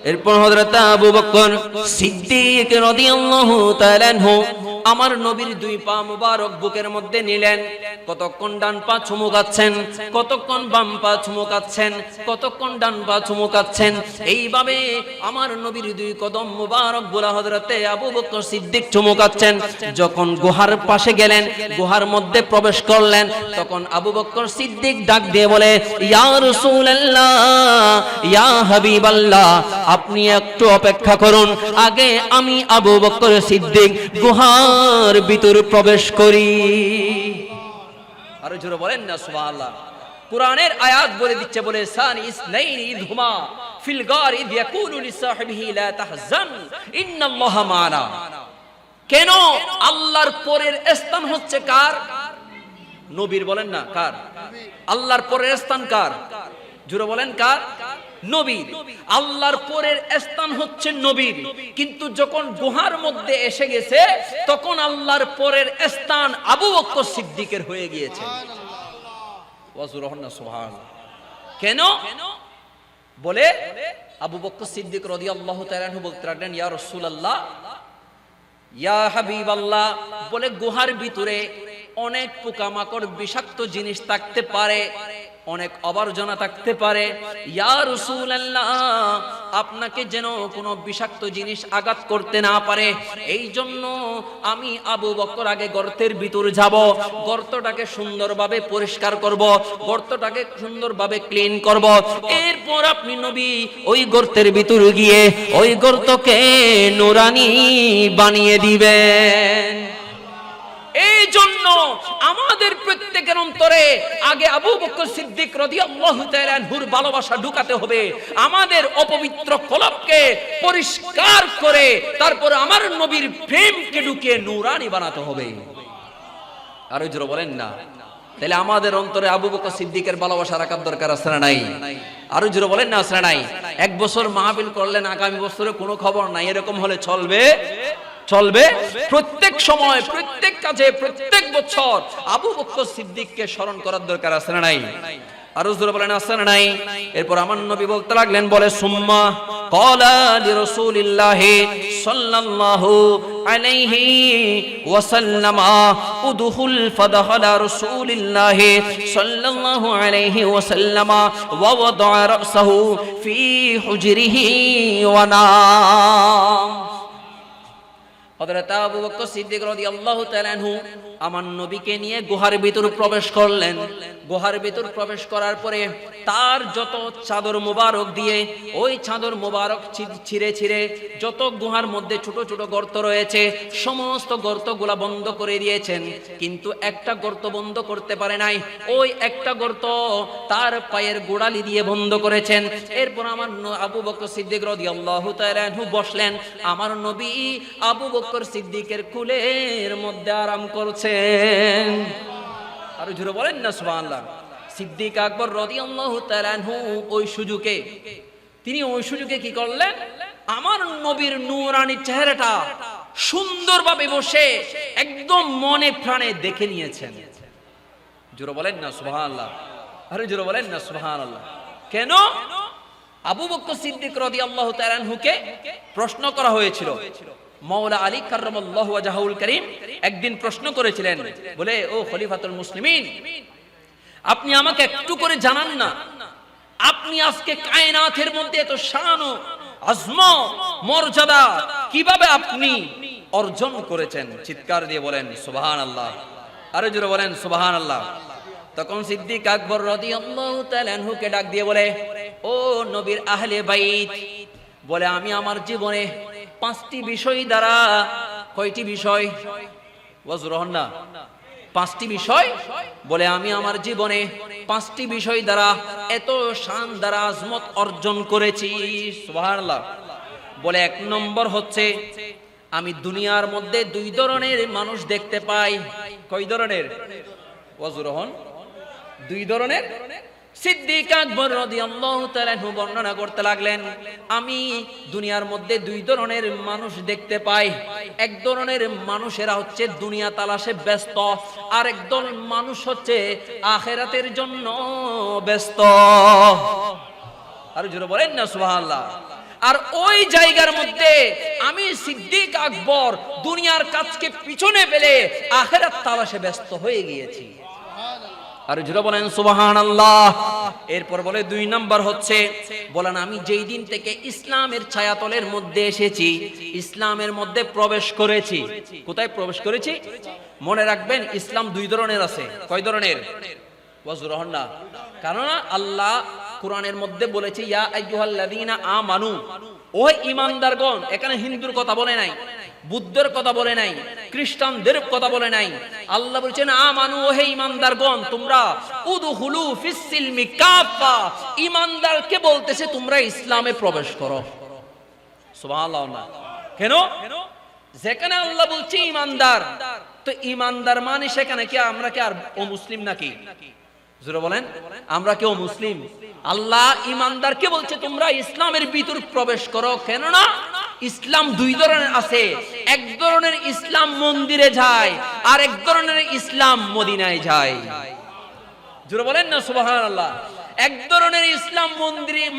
এরপর হযরত আবু বকর সিদ্দিক রাদিয়াল্লাহু তাআলা আনহু আমার নবীর দুই পা মুবারক বুকের মধ্যে নিলেন। কতক্ষণ ডান পা চুমুকাচ্ছেন, কতক্ষণ বাম পা চুমুকাচ্ছেন, কতক্ষণ ডান পা চুমুকাচ্ছেন। এইভাবে আমার নবীর দুই কদম মুবারক বুলা হযরতে আবু বকর সিদ্দিক চুমুকাচ্ছেন। যখন গুহার পাশে গেলেন, গুহার মধ্যে প্রবেশ করলেন, তখন আবু বকর সিদ্দিক ডাক দিয়ে বলে ইয়া রাসূলুল্লাহ ইয়া হাবিবাল্লাহ, আপনি একটু অপেক্ষা করুন, আগে আমি আবু বকর সিদ্দিক গুহার ভিতর প্রবেশ করি। আরো জোরে বলেন না সুবহানাল্লাহ। কুরআনের আয়াত বলে দিচ্ছে, বলে সানি ইসনাইন ইযহুমা ফিল গার ইয ইয়াকুলু লিসাহিবিহি লা তাহজান ইন্নাল্লাহা মা'ানা। কেন? আল্লাহর পরের স্থান হচ্ছে কার? নবীর। বলেন না কার? আল্লাহর পরের স্থান কার? জোরে বলেন কার? নবীর। আল্লাহর পরের স্থান হচ্ছে নবীর, কিন্তু যখন গুহার মধ্যে এসে গেছে তখন আল্লাহর পরের স্থান আবু বকর সিদ্দিকের হয়ে গিয়েছে। সুবহানাল্লাহ। কেন? বলে আবু বকর সিদ্দিক রাদিয়াল্লাহু তাআলা আনহু বলতে লাগলেন ইয়া রাসূলুল্লাহ ইয়া হাবিবাল্লাহ, বলে গুহার ভিতরে অনেক পোকামাকড় বিষাক্ত জিনিস থাকতে পারে, অনেক আবর্জনা থাকতে পারে, ইয়া রাসূলুল্লাহ আপনাকে যেন কোনো বিষাক্ত জিনিস আঘাত করতে না পারে, এই জন্য আমি আবু বকর আগে গর্তের ভিতর যাব, গর্তটাকে সুন্দরভাবে পরিষ্কার করব, গর্তটাকে সুন্দরভাবে ক্লিন করব, এরপর আপনি নবী ওই গর্তের ভিতর গিয়ে ওই গর্তকে নূরানি বানিয়ে দিবেন। এই জন্য আমাদের প্রত্যেকের অন্তরে আগে আবু বকর সিদ্দিক রাদিয়াল্লাহু তাআলা আনহুর ভালোবাসা ঢুকাতে হবে, আমাদের অপবিত্র কলবকে পরিষ্কার করে তারপর আমার নবীর প্রেমকে ঢুকিয়ে নূরানি বানাতে হবে। আরো জোরে বলেন না। তাহলে আমাদের অন্তরে আবু বকর সিদ্দিকের ভালোবাসা রাখার দরকার আছে না নাই? আরো জোরে বলেন না, আছে না নাই? এক বছর মাহফিল করলেন, আগামী বছরে কোনো খবর নাই, এরকম হলে চলবে? চলবে? প্রত্যেক সময়, প্রত্যেক কাজে, প্রত্যেক বছর আবু বকর সিদ্দিককে স্মরণ করার দরকার আছে না নাই? আরো জোরে বলেন আছে না নাই? এরপর আমার নবী বলতে লাগলেন, বলে সুম্মা ক্বালা লিরাসূলিল্লাহি সাল্লাল্লাহু আলাইহি ওয়াসাল্লাম উদখুল ফাদখালা রাসূলিল্লাহি সাল্লাল্লাহু আলাইহি ওয়াসাল্লাম ওয়া ওয়াদা'a রাসাহু ফি হুজরিহি ওয়া নাম। হযরত আবু বকর সিদ্দিক রাদিয়াল্লাহু তাআলা আনহু আমার নবীকে নিয়ে গুহার ভিতর প্রবেশ করলেন। গুহার ভিতর প্রবেশ করার পরে তার যত চাদর মোবারক দিয়ে ওই চাদর মোবারক ছিঁড়ে ছিঁড়ে যত গুহার মধ্যে ছোট ছোট গর্ত রয়েছে সমস্ত গর্তগুলা বন্ধ করে দিয়েছেন, কিন্তু একটা গর্ত বন্ধ করতে পারে নাই। ওই একটা গর্ত তার পায়ের গোড়ালি দিয়ে বন্ধ করেছেন। এরপর আমার আবু বকর সিদ্দিক রাদিয়াল্লাহু তাআলা আনহু বসলেন। আমার নবী আবু বকর সিদ্দিকের কুলের মধ্যে আরাম করছেন। আরো জোরে বলেন না সুবহানাল্লাহ। সিদ্দিক আকবর রাদিয়াল্লাহু তাআলা আনহু ওই সুযোগে কি করলেন? আমার নবীর নূরানি চেহারাটা সুন্দরভাবে বসে একদম মনে প্রাণে দেখে নিয়েছেন। জোরে বলেন না সুবহানাল্লাহ। আরো জোরে বলেন না সুবহানাল্লাহ। কেন? আবু বকর সিদ্দিক রাদিয়াল্লাহু তাআলা আনহুকে প্রশ্ন করা হয়েছিল। মাওলা আলী কাররামাল্লাহু ওয়াজহুল কারীম একদিন প্রশ্ন করেছিলেন, বলে ও খলিফাতুল মুসলিমিন, আপনি আমাকে একটু করে জানান না, আপনি আজকে কায়নাতের মধ্যে এত শান ও আজমত মর্যাদা কিভাবে আপনি অর্জন করেছেন? চিৎকার দিয়ে বলেন সুবহানাল্লাহ। আরো জোরে বলেন সুবহানাল্লাহ। তখন সিদ্দিক আকবর রাদিয়াল্লাহু তাআলা আনহুকে ডাক দিয়ে বলে, ও নবীর আহলে বাইত, বলে আমি আমার জীবনে 5টি বিষয় দ্বারা, কয়টি বিষয়? ওয়াজরহন না, 5টি বিষয়। বলে আমি আমার জীবনে 5টি বিষয় দ্বারা এত শান দ্বারা আজমত অর্জন করেছি। সুবহানাল্লাহ। বলে 1 নম্বর হচ্ছে আমি দুনিয়ার মধ্যে 2 ধরনের মানুষ দেখতে পাই। কয় ধরনের? ওয়াজরহন 2 ধরনের। সিদ্দিক আকবর রাদিয়াল্লাহু তাআলা আনহু বর্ণনা করতে লাগলেন, আমি দুনিয়ার মধ্যে 2 ধরনের মানুষ দেখতে পাই। এক ধরনের মানুষেরা হচ্ছে দুনিয়া তালাশে ব্যস্ত, আর একদল মানুষ হচ্ছে আখিরাতের জন্য ব্যস্ত। আর জোরে বলেন না সুবহানাল্লাহ। আর ওই জায়গার মধ্যে আমি সিদ্দিক আকবর দুনিয়ার কাজকে পিছনে ফেলে আখিরাত তালাশে ব্যস্ত হয়ে গিয়েছি। আর জোরে বলেন সুবহানাল্লাহ। এরপর বলে 2 নাম্বার হচ্ছে, বলেন আমি যেই দিন থেকে ইসলামের ছায়াতলের মধ্যে এসেছি, ইসলামের মধ্যে প্রবেশ করেছি। কোথায় প্রবেশ করেছি? মনে রাখবেন ইসলাম 2 ধরনের আছে। কয় ধরনের? ওয়াজরহন না। কারণ আল্লাহ কোরআনের মধ্যে বলেছে, ইয়া আইয়ুহাল্লাযীনা আমানু, ও ঈমানদারগণ। এখানে হিন্দুর কথা বলে নাই, বুদ্ধের কথা বলে নাই, খ্রিস্টানদের কথা বলে নাই। আল্লাহ বলেছেন আমানু, ও হে ঈমানদারগণ, তোমরা উদখুলু ফিস সিলমি কাফা, ঈমানদারকে বলতেছে তোমরা ইসলামে প্রবেশ করো। সুবহানাল্লাহ। না কেন? যেখানে আল্লাহ বলছে ঈমানদার, তো ঈমানদার মানে সেখানে কি আমরা কি আর ও মুসলিম নাকি? জোরে বলেন, আমরা কেউ মুসলিম? আল্লাহ ঈমানদারকে বলছে তোমরা ইসলামের ভিতর প্রবেশ করো। কেন না? ইসলাম 2 ধরনের আছে। এক ধরনের ইসলাম মন্দিরে যায়, আর এক ধরনের ইসলাম মদিনায় যায়। জোরে বলেন না সুবহানাল্লাহ। এক ধরনের ইসলাম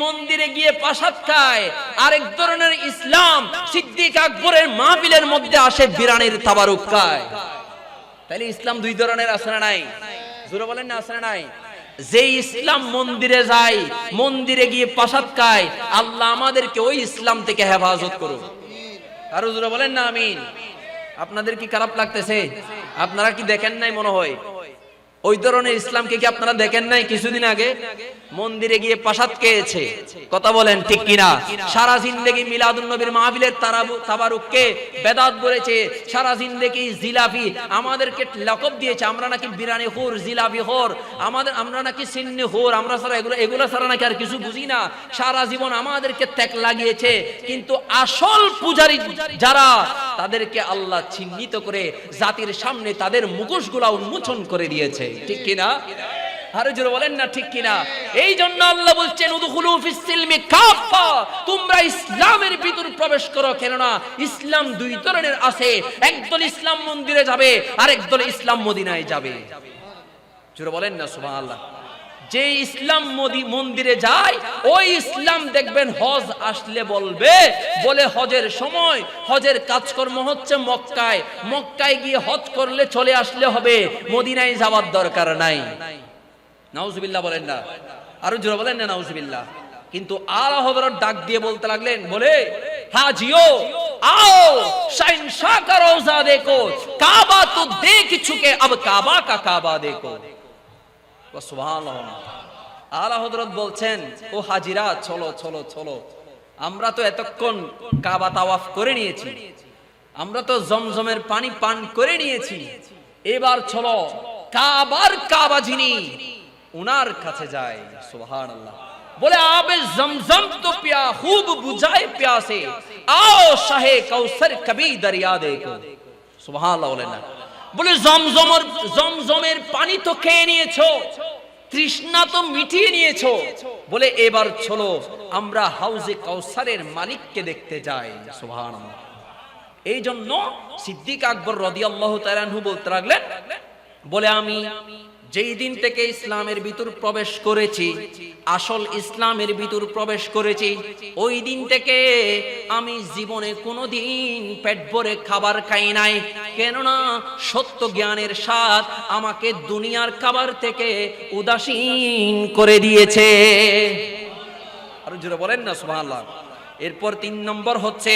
মন্দিরে গিয়ে প্রসাদ খায়, আর এক ধরনের ইসলাম সিদ্দিক আকবরের মাহফিলের মধ্যে আসে বিরানির তাবারুক খায়। তাহলে ইসলাম 2 ধরনের আছে না নাই? জোরে বলেন না আছে না নাই? যে ইসলাম মন্দিরে যায়, মন্দিরে গিয়ে প্রসাদ খায়, আল্লাহ আমাদেরকে ওই ইসলাম থেকে হেফাজত করুন। আরো জোরে বলেন না আমিন। আপনাদের কি খারাপ লাগতেছে? আপনারা কি দেখেন নাই মনে হয়? ওই ধরনের ইসলামকে কি আপনারা দেখেন নাই? কিছুদিন আগে মন্দিরে গিয়ে প্রসাদ খেয়েছে, কথা বলেন ঠিক কিনা? সারা জিন্দেগি মিলাদুন নবীর মাহফিলের তাবারুককে বেদাত বলেছে, সারা জিন্দেগি জিলাপি আমাদেরকে লকব দিয়েছে, আমরা নাকি বিরিয়ানি খোর, জিলাপি খোর, আমরা নাকি সিন্নি খোর, আমরা সারা এগুলো সারা নাকি আর কিছু বুঝি না। সারা জীবন আমাদেরকে ত্যাগ লাগিয়েছে, কিন্তু আসল পূজারী যারা, তাদেরকে আল্লাহ চিহ্নিত করে জাতির সামনে তাদের মুখোশগুলা উন্মোচন করে দিয়েছে, ঠিক কিনা? আরো জোরে বলেন না ঠিক কিনা? এই জন্য আল্লাহ বলছেন উদখুলু ফিস সিলমি কাফা, তোমরা ইসলামের ভিতর প্রবেশ করো। কেননা ইসলাম দুই ধরনের আছে, একদল ইসলাম মন্দিরে যাবে আর একদল ইসলাম মদিনায় যাবে। জোরে বলেন না সুবহানাল্লাহ। যে ইসলাম মন্দিরে যায় ওই ইসলাম দেখবেন হজ আসলে বলে হজের সময় হজের কাজকর্ম হচ্ছে মক্কায়, মক্কায় গিয়ে হজ করলে চলে আসলে হবে, মদিনায় যাওয়ার দরকার নাই। নাউজুবিল্লাহ বলেন না, আরো জোরে বলেন না নাউজুবিল্লাহ। কিন্তু আলা হযরত ডাক দিয়ে বলতে লাগলেন, বলে হাজিও आओ शहंशाह का रोजा देखो, काबा तो देख चुके अब काबा का काबा देखो। সুবহানাল্লাহ। আলা হযরত বলছেন, ও হাজিরা চলো চলো চলো, আমরা তো এতক্ষণ কাবা তাওয়াফ করে নিয়েছি, আমরা তো জমজমের পানি পান করে নিয়েছি, এবার চলো কাবার কাবা যিনি উনার কাছে যাই। সুবহানাল্লাহ। बोले आबे जमजम तो पिया खूब बुझाए प्यासे, आओ शाहे कौसर कभी दरिया देखो। सुबहानाल्लाह बोले ना, बोले জমজমের পানি তো খেয়ে নিয়েছো, তৃষ্ণা তো মিটিয়ে নিয়েছো, বলে এবার চলো আমরা হাউজে কাউসারের মালিককে দেখতে যাই। সুবহানাল্লাহ। এই জন্য সিদ্দিক আকবর রাদিয়াল্লাহু তাআলা আনহু বলতে লাগলেন, বলে আমি যেই দিন থেকে ইসলামের ভিতর প্রবেশ করেছি, আসল ইসলামের ভিতর প্রবেশ করেছি, ওই দিন থেকে আমি জীবনে কোনোদিন পেট ভরে খাবার খাই নাই। কেননা সত্য জ্ঞানের স্বাদ আমাকে দুনিয়ার খাবার থেকে উদাসীন করে দিয়েছে। আরো জোরে বলেন না সুবহানাল্লাহ। এরপর 3 নম্বর হচ্ছে,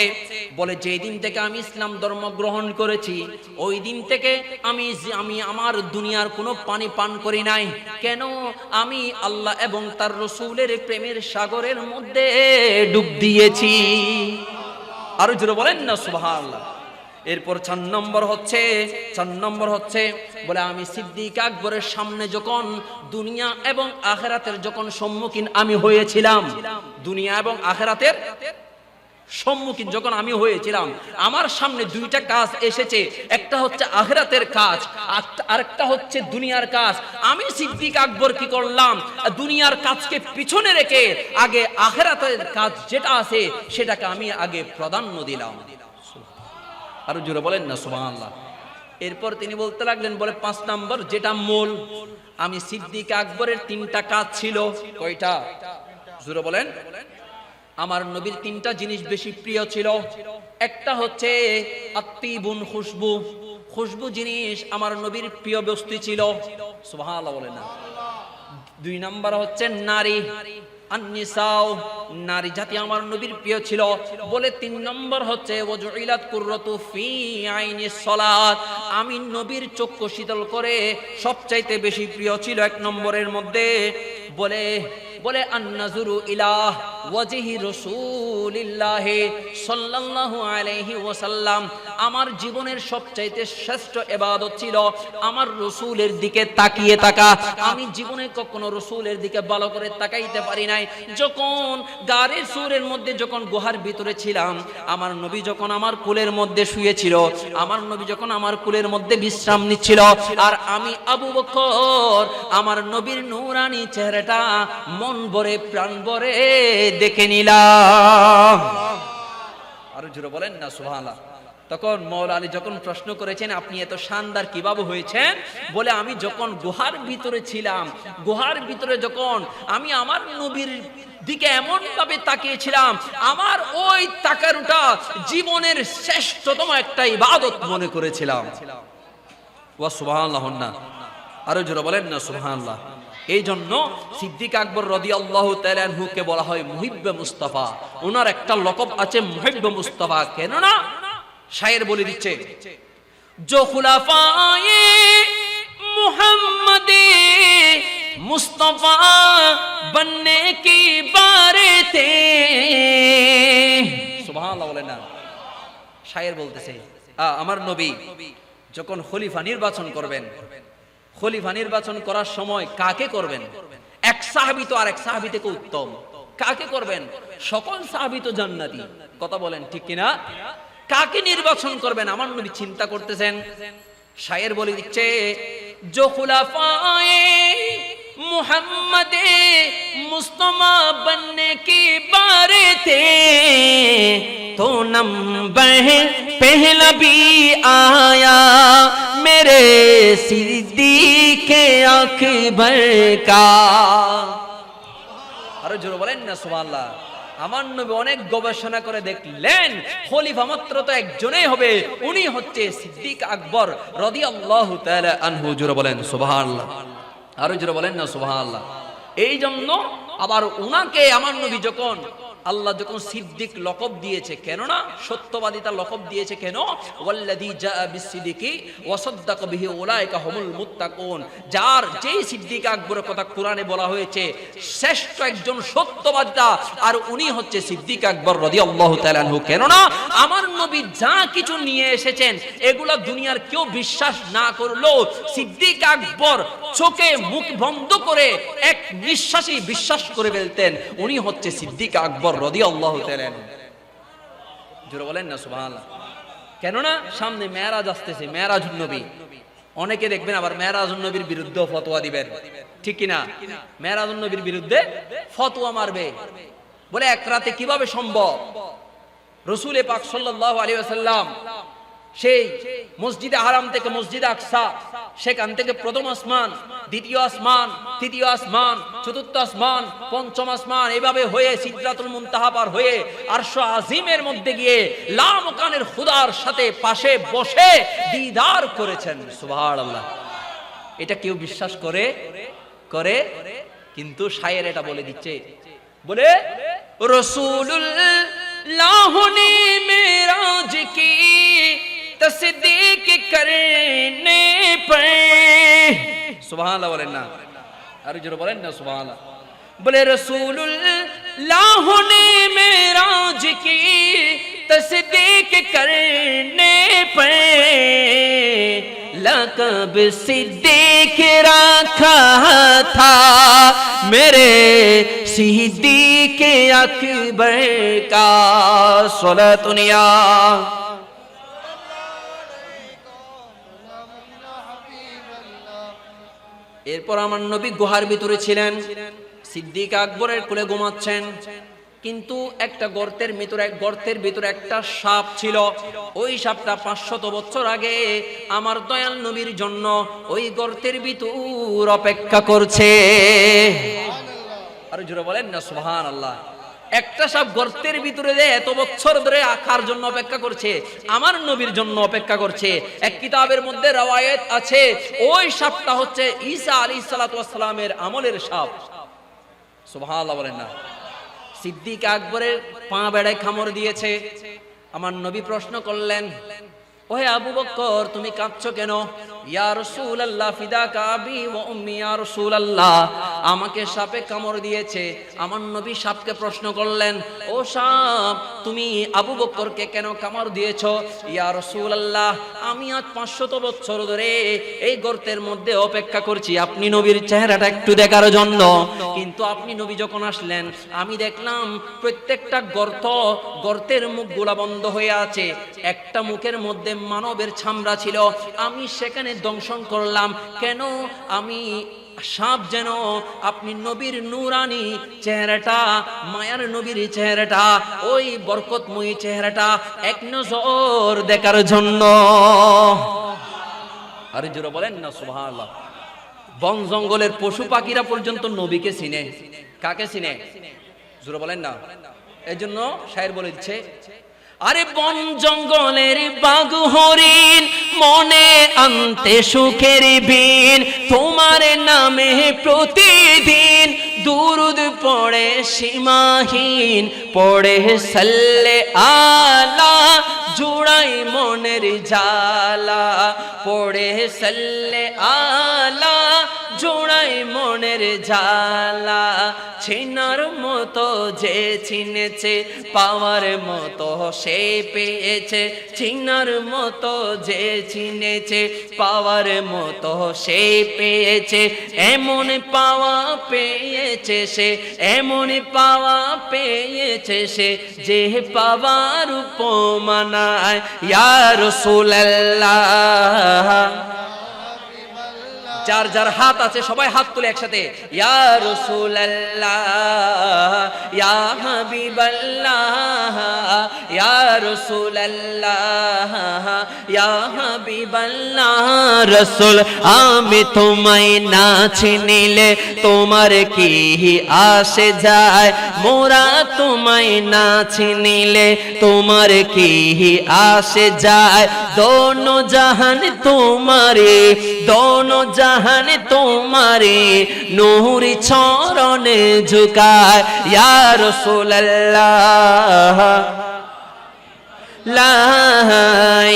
বলে যেই দিন থেকে আমি ইসলাম ধর্ম গ্রহণ করেছি ওই দিন থেকে আমি আমার দুনিয়ার কোনো পানি পান করি নাই। কেন? আমি আল্লাহ এবং তার রাসূলের প্রেমের সাগরের মধ্যে ডুব দিয়েছি। আরো জোরে বলেন না সুবহানাল্লাহ। এরপর 4 নম্বর হচ্ছে বলে আমি সিদ্দিক আকবরের সামনে যখন দুনিয়া এবং আখিরাতের যখন সম্মুখীন আমি হয়েছিলাম, দুনিয়া এবং আখিরাতের সম্মুখীন যখন আমি হয়েছিলাম, আমার সামনে 2টা কাজ এসেছে, একটা হচ্ছে আখিরাতের কাজ আর একটা হচ্ছে দুনিয়ার কাজ। আমি সিদ্দিক আকবর কি করলাম, দুনিয়ার কাজকে পিছনে রেখে আগে আখিরাতের কাজ যেটা আছে সেটাকে আমি আগে প্রাধান্য দিলাম। আরো জোরে বলেন না সুবহানাল্লাহ। এরপর তিনি বলতে লাগলেন, বলে 5 নম্বর যেটা মূল, আমি সিদ্দিক আকবরের 3টা কাজ ছিল। কয়টা? জোরে বলেন। আমার নবীর 3টা জিনিস বেশি প্রিয় ছিল। একটা হচ্ছে আত্তিবুন খুশবু, খুশবু জিনিস আমার নবীর প্রিয় বস্তু ছিল। সুবহানাল্লাহ বলেন না। 2 নম্বর হচ্ছে নারী, আন-নিসাও, নারী জাতি আমার নবীর প্রিয় ছিল। বলে 3 নম্বর হচ্ছে ওয়াজুইলাত কুররাতু ফি আইনিস সালাত, আমি নবীর চক্ষু শীতল করে সবচাইতে বেশি প্রিয় ছিল 1 নম্বরের মধ্যে। বলে আন-নাজরু ইলা ওয়াজহি রাসূলিল্লাহ সাল্লাল্লাহু আলাইহি ওয়াসাল্লাম, আমার জীবনের সবচাইতে শ্রেষ্ঠ ইবাদত ছিল আমার রাসূলের দিকে তাকিয়ে থাকা। আমি জীবনে কখনো রাসূলের দিকে ভালো করে তাকাইতে পারি নাই। যখন গারের সুরের মধ্যে যখন গুহার ভিতরে ছিলাম, আমার নবী যখন আমার কোলের মধ্যে শুয়েছিল, আমার নবী যখন আমার কোলের মধ্যে বিশ্রাম নিচ্ছিল, আর আমি আবু বকর আমার নবীর নূরানি চেহারাটা মন ভরে প্রাণ ভরে দেখে নিলাম। আরো জোরে বলেন না সুবহানাল্লাহ। তখন মওলা আলী যখন প্রশ্ন করেছেন, আপনি এত শানদার কিভাবে হয়েছেন? বলে আমি যখন গুহার ভিতরে ছিলাম, গুহার ভিতরে যখন আমি আমার নবীর দিকে এমন ভাবে তাকিয়েছিলাম, আমার ওই তাকারুটা জীবনের শ্রেষ্ঠতম একটা ইবাদত মনে করেছিলাম। ওয়া সুবহানাল্লাহ না, আরো জোরে বলেন না সুবহানাল্লাহ। এই জন্য সিদ্দিক আকবর রাদিয়াল্লাহু তাআলা আনহুকে বলা হয় মুহিব্বে মুস্তাফা। ওনার একটা লকব আছে মুহিব্বে মুস্তাফা। কেন না শায়ের বলে দিচ্ছে, जो खुलाफाए मुहम्मदी मुस्तफा बनने की बारे थे। সুবহানাল্লাহ বলেন না। শায়ের বলতেছে আমার নবী যখন খলিফা নির্বাচন করবেন, খলিফা নির্বাচন করার সময় কাকে করবেন? এক সাহাবী তো আর এক সাহাবী থেকে উত্তম। কাকে করবেন? সকল সাহাবী তো জান্নাতি। কথা বলেন ঠিক কিনা? কাকে নির্বাচন করবেন আমার নবী চিন্তা করতেছেন। শায়ের বলে দিচ্ছে, जो खुलाफाए मुहम्मदे मुस्तफा बनने की बारे थे तो नंबर पहला भी आया मेरे सिद्दीक अकबर का। আরো জোরে বলেন না সুবহানাল্লাহ। আমার নবী অনেক গবেষণা করে দেখলেন খলিফা মাত্র তো একজনই হবে, উনি হচ্ছে সিদ্দিক আকবর রাদিয়াল্লাহু তাআলা আনহু। জোরে বলেন সুবহানাল্লাহ। আরো জোরে বলেন না সুবহানাল্লাহ। এই জন্য আবার উনাকে আমার নবী যখন আল্লাহ যখন সিদ্দিক লকব দিয়েছে, কেন না সত্যবাদিতা লকব দিয়েছে কেন? ওয়াল্লাযী জাআ বিসসিদিকি ওয়া সাদ্দাকা বিহি উলাইকা হুমুল মুত্তাকুন। যার যেই সিদ্দিক আকবরের কথা কোরআনে বলা হয়েছে শ্রেষ্ঠ একজন সত্যবাদিতা, আর উনি হচ্ছে সিদ্দিক আকবর রাদিয়াল্লাহু তাআলা আনহু। কেন না আমার নবী যা কিছু নিয়ে এসেছেন এগুলা দুনিয়ার কেউ বিশ্বাস না করলেও সিদ্দিক আকবর চোখে মুখ বন্ধ করে এক নিঃশ্বাসে বিশ্বাস করে ফেলতেন উনি হচ্ছে সিদ্দিক আকবর রাদিয়াল্লাহু তাআলা। জোরে বলেন না সুবহানাল্লাহ। কেননা সামনে মেরাজ আসতেছে, মেরাজুন নবী। অনেকে দেখবেন আবার মেরাজুন নবীর বিরুদ্ধে ফতোয়া দিবেন, ঠিক কি না? মেরাজুন নবীর বিরুদ্ধে ফতোয়া মারবে, বলে এক রাতে কিভাবে সম্ভব? রাসূল পাক সাল্লাল্লাহু আলাইহি ওয়াসাল্লাম সেই মসজিদে হারাম থেকে মসজিদে আকসা, সেখান থেকে প্রথম আসমান, দ্বিতীয় আসমান, তৃতীয় আসমান, চতুর্থ আসমান, পঞ্চম আসমান, এইভাবে হয়ে সিদরাতুল মুনতাহা পার হয়ে আরশ আজিমের মধ্যে গিয়ে লামকানের খোদার সাথে পাশে বসে দিদার করেছেন। সুবহানাল্লাহ। এটা কেউ বিশ্বাস করে? কিন্তু শায়ের এটা বলে দিচ্ছে, বলে রাসূলুল্লাহ ने मेराज की तस्दीक करने पर। सुबहानअल्लाह बोलें ना, अरे जरूर बोलें ना सुबहानअल्लाह। बोले रसूलुल्लाह ने मेराज की तस्दीक करने पर लक़ब सिद्दीक रखा था मेरे सिद्दीक अकबर का। सलातुनिया এরপর আমার নবী গুহার ভিতরে ছিলেন, সিদ্দিক আকবরের কোলে ঘুমাচ্ছেন, কিন্তু একটা গর্তের ভিতরে একটা সাপ ছিল। ওই সাপটা 500 বছর আগে আমার দয়াল নবীর জন্য ওই গর্তের ভিতর অপেক্ষা করছে। আর জোরে বলেন না সুবহানাল্লাহ। একটা সাপ গর্তের ভিতরে যে এত বছর ধরে আখার জন্য অপেক্ষা করছে, আমার নবীর জন্য অপেক্ষা করছে। এক কিতাবের মধ্যে রওয়ায়াত আছে ওই সাপটা হচ্ছে ঈসা আলাইহিস সালাতু ওয়াস সালামের আমলের সাপ। সুবহানাল্লাহ বলেন না। সিদ্দিক আকবরের পা বেড়ায় কামড় দিয়েছে। আমার নবী প্রশ্ন করলেন, ওহে আবু বকর তুমি কাঁদছো কেন? ইয়া রাসূলুল্লাহ ফিদাকা আবি ওয়া উম্মি। ইয়া রাসূলুল্লাহ আমাকে সাপে কামড় দিয়েছে। আমার নবী সাপকে প্রশ্ন করলেন, ও সাপ তুমি আবু বকরকে কেন কামড় দিয়েছো? ইয়া রাসূলুল্লাহ আমি আজ 500 বছর ধরে এই গর্তের মধ্যে অপেক্ষা করছি আপনি নবীর চেহারাটা একটু দেখার জন্য, কিন্তু আপনি নবী যখন আসলেন আমি দেখলাম প্রত্যেকটা গর্তের মুখগুলা বন্ধ হয়ে আছে। একটা মুখের মধ্যে মানবের চামড়া ছিল, আমি সেখানে দংশন করলাম। কেন? আমি সাপ যেন আপনি নবীর নূরানি চেহারাটা, মায়ার নবীর চেহারাটা, ওই বরকতময়ী চেহারাটা এক নজর দেখার জন্য। আরে জোরে বলেন না সুবহানাল্লাহ। বন জঙ্গলের পশু পাখিরা পর্যন্ত নবীকে চিনে। কাকে চিনে? জোরে বলেন না। এজন্য শায়ের বলে দিচ্ছে, আরে বন জঙ্গলের বাঘ হরিণ মনে আনতে সুখের বিন, তোমার নামে প্রতিদিন দুরুদ পড়ে সীমাহীন, পড়ে সাল্লে আলা জুড়াই মনের জালা, পড়ে সাল্লে আলা জোড়াই মনের জালা। চিনার মতো যে চিনেছে পাওয়ার মতো সে পেয়েছে, চিনার মতো যে চিনেছে পাওয়ার মতো সে পেয়েছে, এমন পাওয়া পেয়েছে সে, এমন পাওয়া পেয়েছে সে যে পাওয়ার উপমা নাই। ইয়া রাসূলুল্লাহ, যার যার হাত আছে সবাই হাত তুলে একসাথে, ইয়া রাসূলুল্লাহ ইয়া হাবিবাল্লাহ, ইয়া রাসূলুল্লাহ ইয়া হাবিবাল্লাহ। রাসূল আমি তোমায় না চিনিলে তোমার কি আসে যায়, মোরা তোমায় না চিনিলে তোমার কি আসে যায়। দোনো জাহান তোমারে, দোনো জাহান তোমারে নূরি চরণে ঝুকায়। ইয়া রাসূলুল্লাহ লা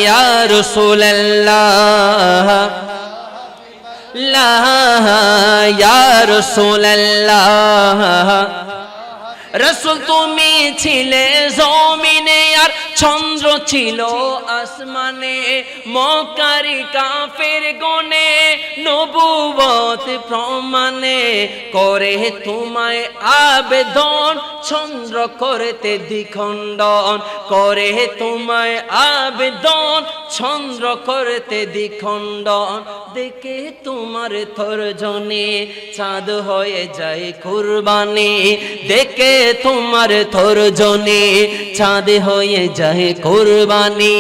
ইয়া রাসূলুল্লাহ লা ইয়া রাসূলুল্লাহ। রাসূল তুমি ছিলে জমিনে আর চন্দ্র ছিল আসমানে, মক্কারি কাফের গনে নবুয়ত প্রমাণে করে তোমায় আবেদন, চন্দ্র করতে দ্বিখণ্ডন করে তোমায় আবেদন, চন্দ্র করতে দ্বিখণ্ডন। দেখে তোমার তর্জনী চাঁদ হয়ে যায় কুরবানি, দেখে তোমার তর্জনী চাঁদ হয়ে যায় কুরবানি।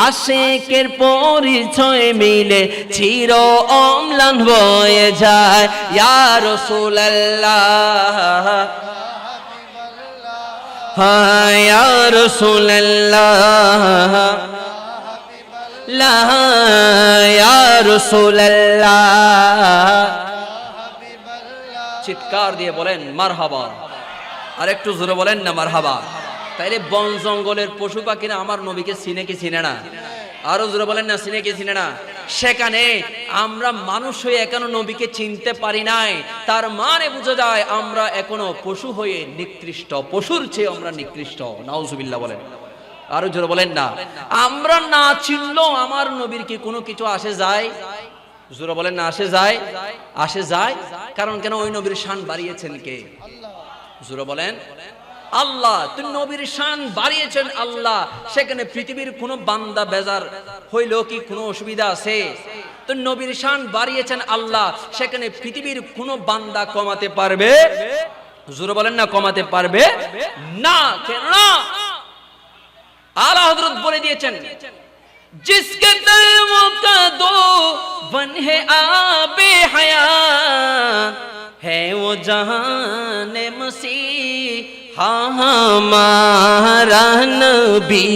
আশিকের পরিচয় মিলে চির অম্লান হয়ে যায়। ইয়া রাসূলুল্লাহ ইয়া রাসূলুল্লাহ লা ইয়া রাসূলুল্লাহ। চিৎকার দিয়ে বলেন মারহাবা, আর একটু জোরে বলেন না মারহাবা। তাইলে বন জঙ্গলের পশু পাখিরা আমার নবীকে চিনে কি চিনে না? আরো জোরে বলেন না, চিনে কি চিনে না? সেখানে আমরা মানুষ হয়ে এখনো নবীকে চিনতে পারি নাই, তার মানে বোঝা যায় আমরা এখনো পশু হয়ে নিকৃষ্ট, পশুর চেয়ে আমরা নিকৃষ্ট। নাউজুবিল্লাহ বলেন, আরো জোরে বলেন না। আমরা না চিনলেও আমার নবীর কি কোনো কিছু আসে যায়? জোরে বলেন না, আসে যায়? আসে যায়। কারণ কেন? ওই নবীর শান বাড়িয়েছেন কে? জোরে বলেন আল্লাহ। তুই নবীর শান বাড়িয়েছেন আল্লাহ, সেখানে পৃথিবীর কোনো বান্দা বেজার হইলেও কি কোনো অসুবিধা আছে? তো নবীর শান বাড়িয়েছেন আল্লাহ, সেখানে পৃথিবীর কোনো বান্দা কমাতে পারবে? জোরে বলেন না, কমাতে পারবে না। কেন না? আলা হযরত বলে দিয়েছেন, जिसके दर्द का दो बन है आबे हयात है वो जहान मसीह हमारा नबी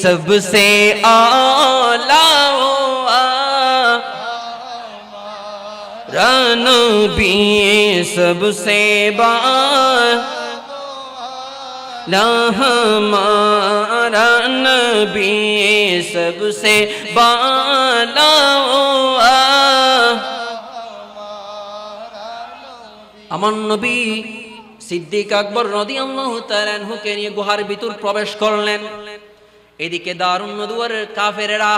सबसे आला नबी सबसे हमारा नबी सबसे बाला। আমার নবী সিদ্দিক আকবর রাদিয়াল্লাহু তাআলা আনহুকে নিয়ে গুহার ভিতর প্রবেশ করলেন। এদিকে দারুন নদুয়ারের কাফেরেরা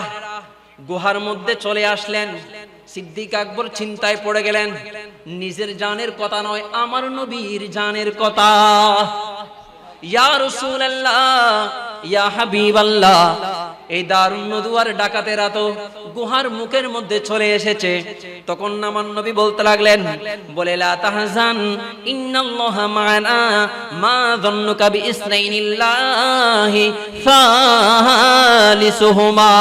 গুহার মধ্যে চলে আসলেন। সিদ্দিক আকবর চিন্তায় পড়ে গেলেন, নিজের জানের কথা নয়, আমার নবীর জানের কথা। ইয়া রাসূলুল্লাহ ইয়া হাবিবাল্লাহ, এই দারুন নদুয়ার ডাকাতেরা তো গুহার মুখের মধ্যে চলে এসেছে। তখন আমার নবী বলতে লাগলেন, বলে লা তাহজান ইন্নাল্লাহা মা'ানা মা যান্নুকা বিইসনাইনিল্লাহি সালিসুহুমা।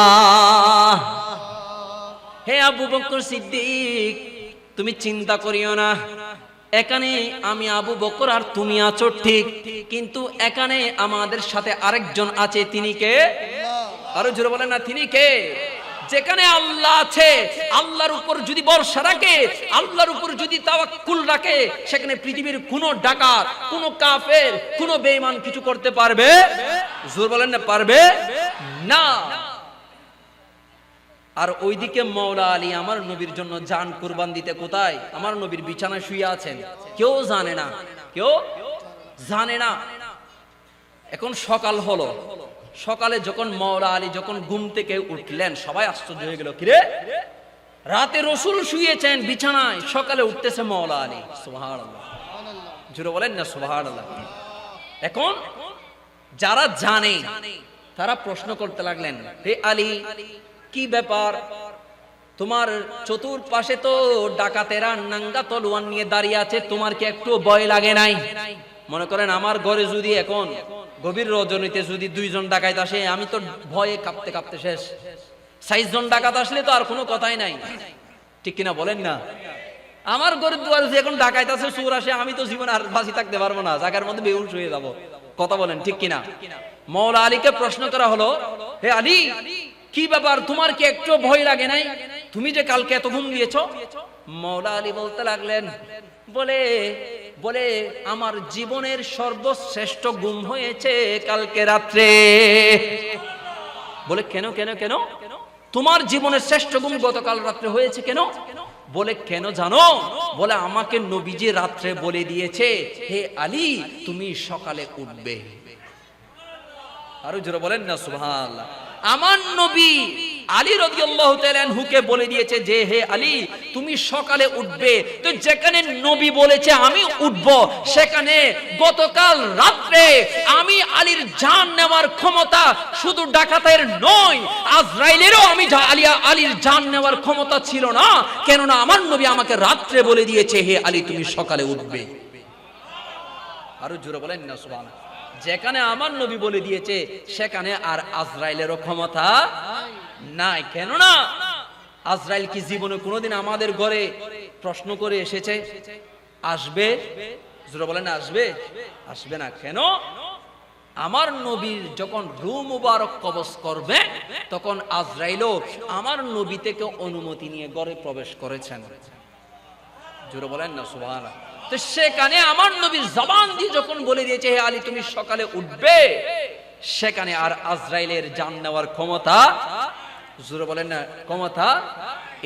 হে আবু বকর সিদ্দিক, তুমি চিন্তা করিও না, এখানে আমি আবু বকর আর তুমি আছো ঠিক, কিন্তু এখানে আমাদের সাথে আরেকজন আছে, তিনি কে? আরো জোরে বলেন না, তিনি কে? যেখানে আল্লাহ আছে, আল্লাহর উপর যদি ভরসা রাখে, আল্লাহর উপর যদি তাওয়াক্কুল রাখে, সেখানে পৃথিবীর কোনো ডাকাত, কোনো কাফের, কোনো বেঈমান কিছু করতে পারবে? জোরে বলেন না, পারবে না। আর ওইদিকে মাওলা আলী আমার নবীর জন্য জান কুরবান দিতে কোথায়? আমার নবীর বিছানায় শুয়ে আছেন, কেউ জানে না, কেউ জানে না। এখন সকাল হলো, সকালে যখন মাওলা আলী যখন ঘুম থেকে উঠলেন, সবাই আশ্চর্য হয়ে গেল, কিরে রাতে রাসূল শুয়েছেন বিছানায়, সকালে উঠতেছে মাওলা আলী। সুবহানাল্লাহ, জোরে বলেন না সুবহানাল্লাহ। এখন যারা জানে তারা প্রশ্ন করতে লাগলেন, হে আলী, কি ব্যাপার? তোমার চতুর্পাশে তো ডাকাতেরা নাঙ্গা তলোয়ার নিয়ে দাঁড়িয়ে আছে, তোমার কি একটু ভয় লাগে নাই? মনে করেন আমার ঘরে যদি এখন গভীর রজনীতে যদি 2 জন ডাকাত আসে, আমি তো ভয়ে কাঁপতে কাঁপতে শেষ। 6 জন ডাকাত আসলে তো আর কোনো কথাই নাই, ঠিক কিনা বলেন না? আমার ঘরের দুয়ারে যে এখন ডাকাত আছে, চোর আসে, আমি তো জীবন আর বাঁচি থাকতে পারবো না, জায়গার মধ্যে বেহুশ হয়ে যাব। কথা বলেন ঠিক কিনা? মাওলা আলীকে প্রশ্ন করা হলো, হে আলী, কি ব্যাপার, তোমার কি একটু ভয় লাগে নাই? তুমি যে কালকে এত ঘুম দিয়েছো? মাওলা আলী বলতে লাগলেন, বলে আমার জীবনের সর্বশ্রেষ্ঠ ঘুম হয়েছে কালকে রাত্রে। বলে কেন কেন কেন? তোমার জীবনের শ্রেষ্ঠ ঘুম গতকাল রাত্রে হয়েছে কেন? বলে কেন জানো? বলে আমাকে নবীজি রাত্রে বলে দিয়েছে, হে আলী, তুমি সকালে উঠবে। আরো জোরে বলেন না সুবহানাল্লাহ। আমার নবী আলী রাদিয়াল্লাহু তাআলা আনহুকে বলে দিয়েছে যে, হে আলী, তুমি সকালে উঠবে। তো যেখানে নবী বলেছে আমি উঠব, সেখানে গতকাল রাত্রে আমি আলীর জান নেওয়ার ক্ষমতা শুধু ডাকাতের নয়, আজরাইলেরও আমি আলীর জান নেওয়ার ক্ষমতা ছিল না, কেননা আমার নবী আমাকে রাত্রে বলে দিয়েছে, হে আলী, তুমি সকালে উঠবে। আরো জোরে বলেন না সুবহানাল্লাহ। যেখানে আমার নবী বলে দিয়েছে, সেখানে আর আজরাইলেরও ক্ষমতা নাই। কেননা আজরাইল কি জীবনে কোনোদিন আমাদের ঘরে প্রশ্ন করে এসেছে? আসবে? জোরে বলেন, আসবে? আসবে না। কেন? আমার নবীর যখন রূহ মুবারক কবজ করবে, তখন আজরাইলও আমার নবী থেকে অনুমতি নিয়ে ঘরে প্রবেশ করেছেন। জোরে বলেন না সুবহানাল্লাহ। তো সেখানে আমার নবীর জবান দিয়ে যখন বলে দিয়েছে, হে আলী, তুমি সকালে উঠবে, সেখানে আর আজরাইলের জান নেওয়ার ক্ষমতা, জোরে বলেন না, ক্ষমতা।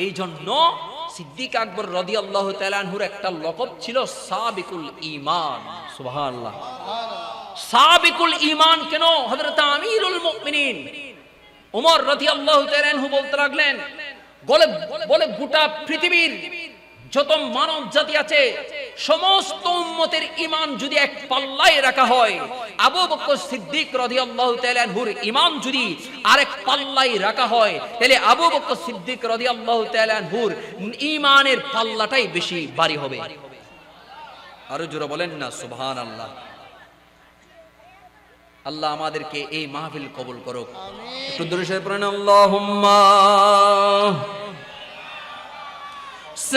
এই জন্য সিদ্দিক আকবর রাদিয়াল্লাহু তাআলা আনহুর একটা লকব ছিল সাবিকুল ঈমান। সুবহানাল্লাহ। সাবিকুল ঈমান কেন? হযরত আমিরুল মুমিনিন ওমর রাদিয়াল্লাহু তাআলা আনহু বলতে লাগলেন, বলে গোটা পৃথিবীর যত মানব জাতি আছে, সমস্ত উম্মতের ঈমান যদি এক পাল্লায় রাখা হয়, আবু বকর সিদ্দিক রাদিয়াল্লাহু তাআলা আনহুর ঈমান যদি আরেক পাল্লায় রাখা হয়, তাহলে আবু বকর সিদ্দিক রাদিয়াল্লাহু তাআলা আনহুর ঈমানের পাল্লাটাই বেশি ভারী হবে। আরো জোরে বলেন না সুবহানাল্লাহ। আল্লাহ আমাদেরকে এই মাহফিল কবুল করুক। একটু দরুদ শরীফ পড়েন, আল্লাহুম্মা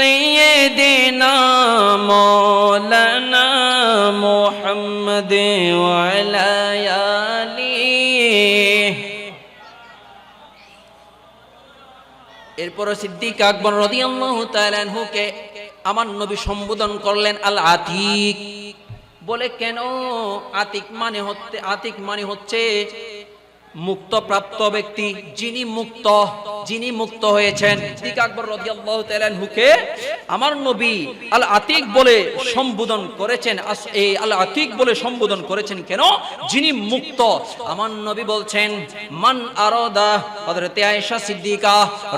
سيدنا مولانا محمد وعلى آله। এরপর সিদ্দিক আকবর রাদিয়াল্লাহু তাআলা আনহুকে আমার নবী সম্বোধন করলেন আল আতিক। বলে কেন? আতিক মানে হচ্ছে মুক্ত প্রাপ্ত ব্যক্তি, যিনি মুক্ত হয়েছেন। সিদ্দিক আকবর রাদিয়াল্লাহু তাআলা আনহুকে আমার নবী আল আতিক বলে সম্বোধন করেছেন। এই আল আতিক বলে সম্বোধন করেছেন কেন? যিনি মুক্ত। আমার নবী বলছেন, মান আরাদা, হযরত আয়েশা সিদ্দিকা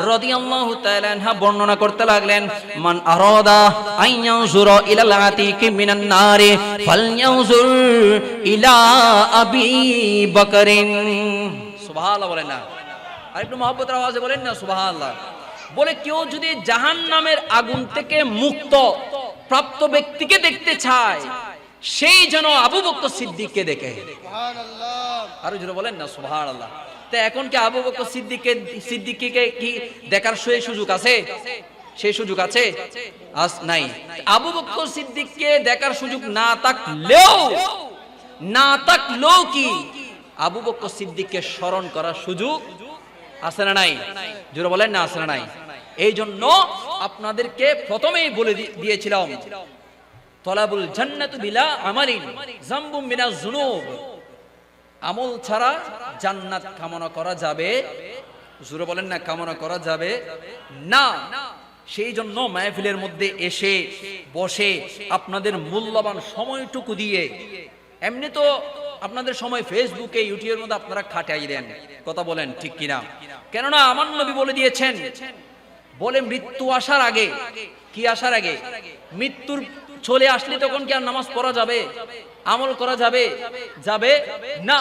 রাদিয়াল্লাহু তাআলা আনহা বর্ণনা করতে লাগলেন, মান আরাদা আইয়ানজুরা ইলাল আতিক মিনান নারি ফালয়ানজুর ইলা আবি বকরিন। সুবহানাল্লাহ বলেন না, আর একটু মহব্বতের আওয়াজে বলেন না সুবহানাল্লাহ। বলে কেউ যদি জাহান্নামের আগুন থেকে মুক্ত প্রাপ্ত ব্যক্তিকে দেখতে চায়, সেই যেন আবু বকর সিদ্দিককে দেখে। সুবহানাল্লাহ। আরো জোরে বলেন না সুবহানাল্লাহ। তো এখন কি আবু বকর সিদ্দিককে কি দেখার সুযোগ আছে? সেই সুযোগ আছে? আজ নাই। আবু বকর সিদ্দিককে দেখার সুযোগ না থাকলেও কি আবু বকর সিদ্দিককে স্মরণ করার সুযোগ আছে না নাই? জোরে বলেন না, আছে না নাই? এই জন্য আপনাদেরকে প্রথমেই বলে দিয়েছিলাম, তলাবুল জান্নাতু বিলা আমালিন যামবুম মিনাজ যুনুব, আমল ছাড়া জান্নাত কামনা করা যাবে, জোরে বলেন না, কামনা করা যাবে না। সেই জন্য মাহফিলের মধ্যে এসে বসে আপনাদের মূল্যবান সময়টুকু দিয়ে, এমনি তো আপনাদের সময় ফেসবুকে ইউটিউবের মধ্যে আপনারা খাটাই দেন, কথা বলেন ঠিক কিনা? কেননা আমার নবী বলে দিয়েছেন, বলে মৃত্যু আসার আগে, কি আসার আগে? মৃত্যুর চলে আসলে তখন কি আর নামাজ পড়া যাবে, আমল করা যাবে? যাবে না।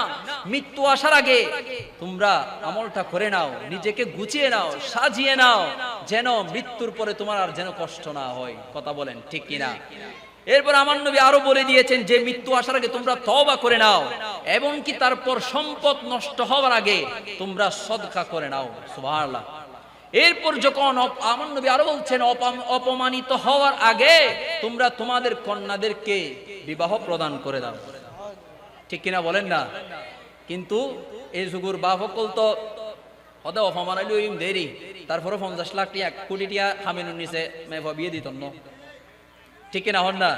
মৃত্যু আসার আগে তোমরা আমলটা করে নাও, নিজেকে গুছিয়ে নাও, সাজিয়ে নাও, যেন মৃত্যুর পরে তোমার আর যেন কষ্ট না হয়, কথা বলেন ঠিক কিনা? এরপর আমার নবী আরো বলে দিয়েছেন যে মৃত্যু আসার আগে তোমরা তওবা করে নাও, এবং কি তারপর সম্পদ নষ্ট হওয়ার আগে তোমরা সদকা করে নাও। সুবহানাল্লাহ। এরপর যখন আমার নবী আরো বলছেন, অপমানিত হওয়ার আগে তোমরা তোমাদের কন্যাদেরকে বিবাহ প্রদান করে দাও, ঠিক কিনা বলেন না? কিন্তু এই যুগের বাপ সকল তো হতে অপমানাইলে দেরি, তারপরে 50 লাখ টাকা 1 কোটি টাকা হামিনুর নিচে মেয়ে বিয়ে দিত না, ঠিক কিনা হন না?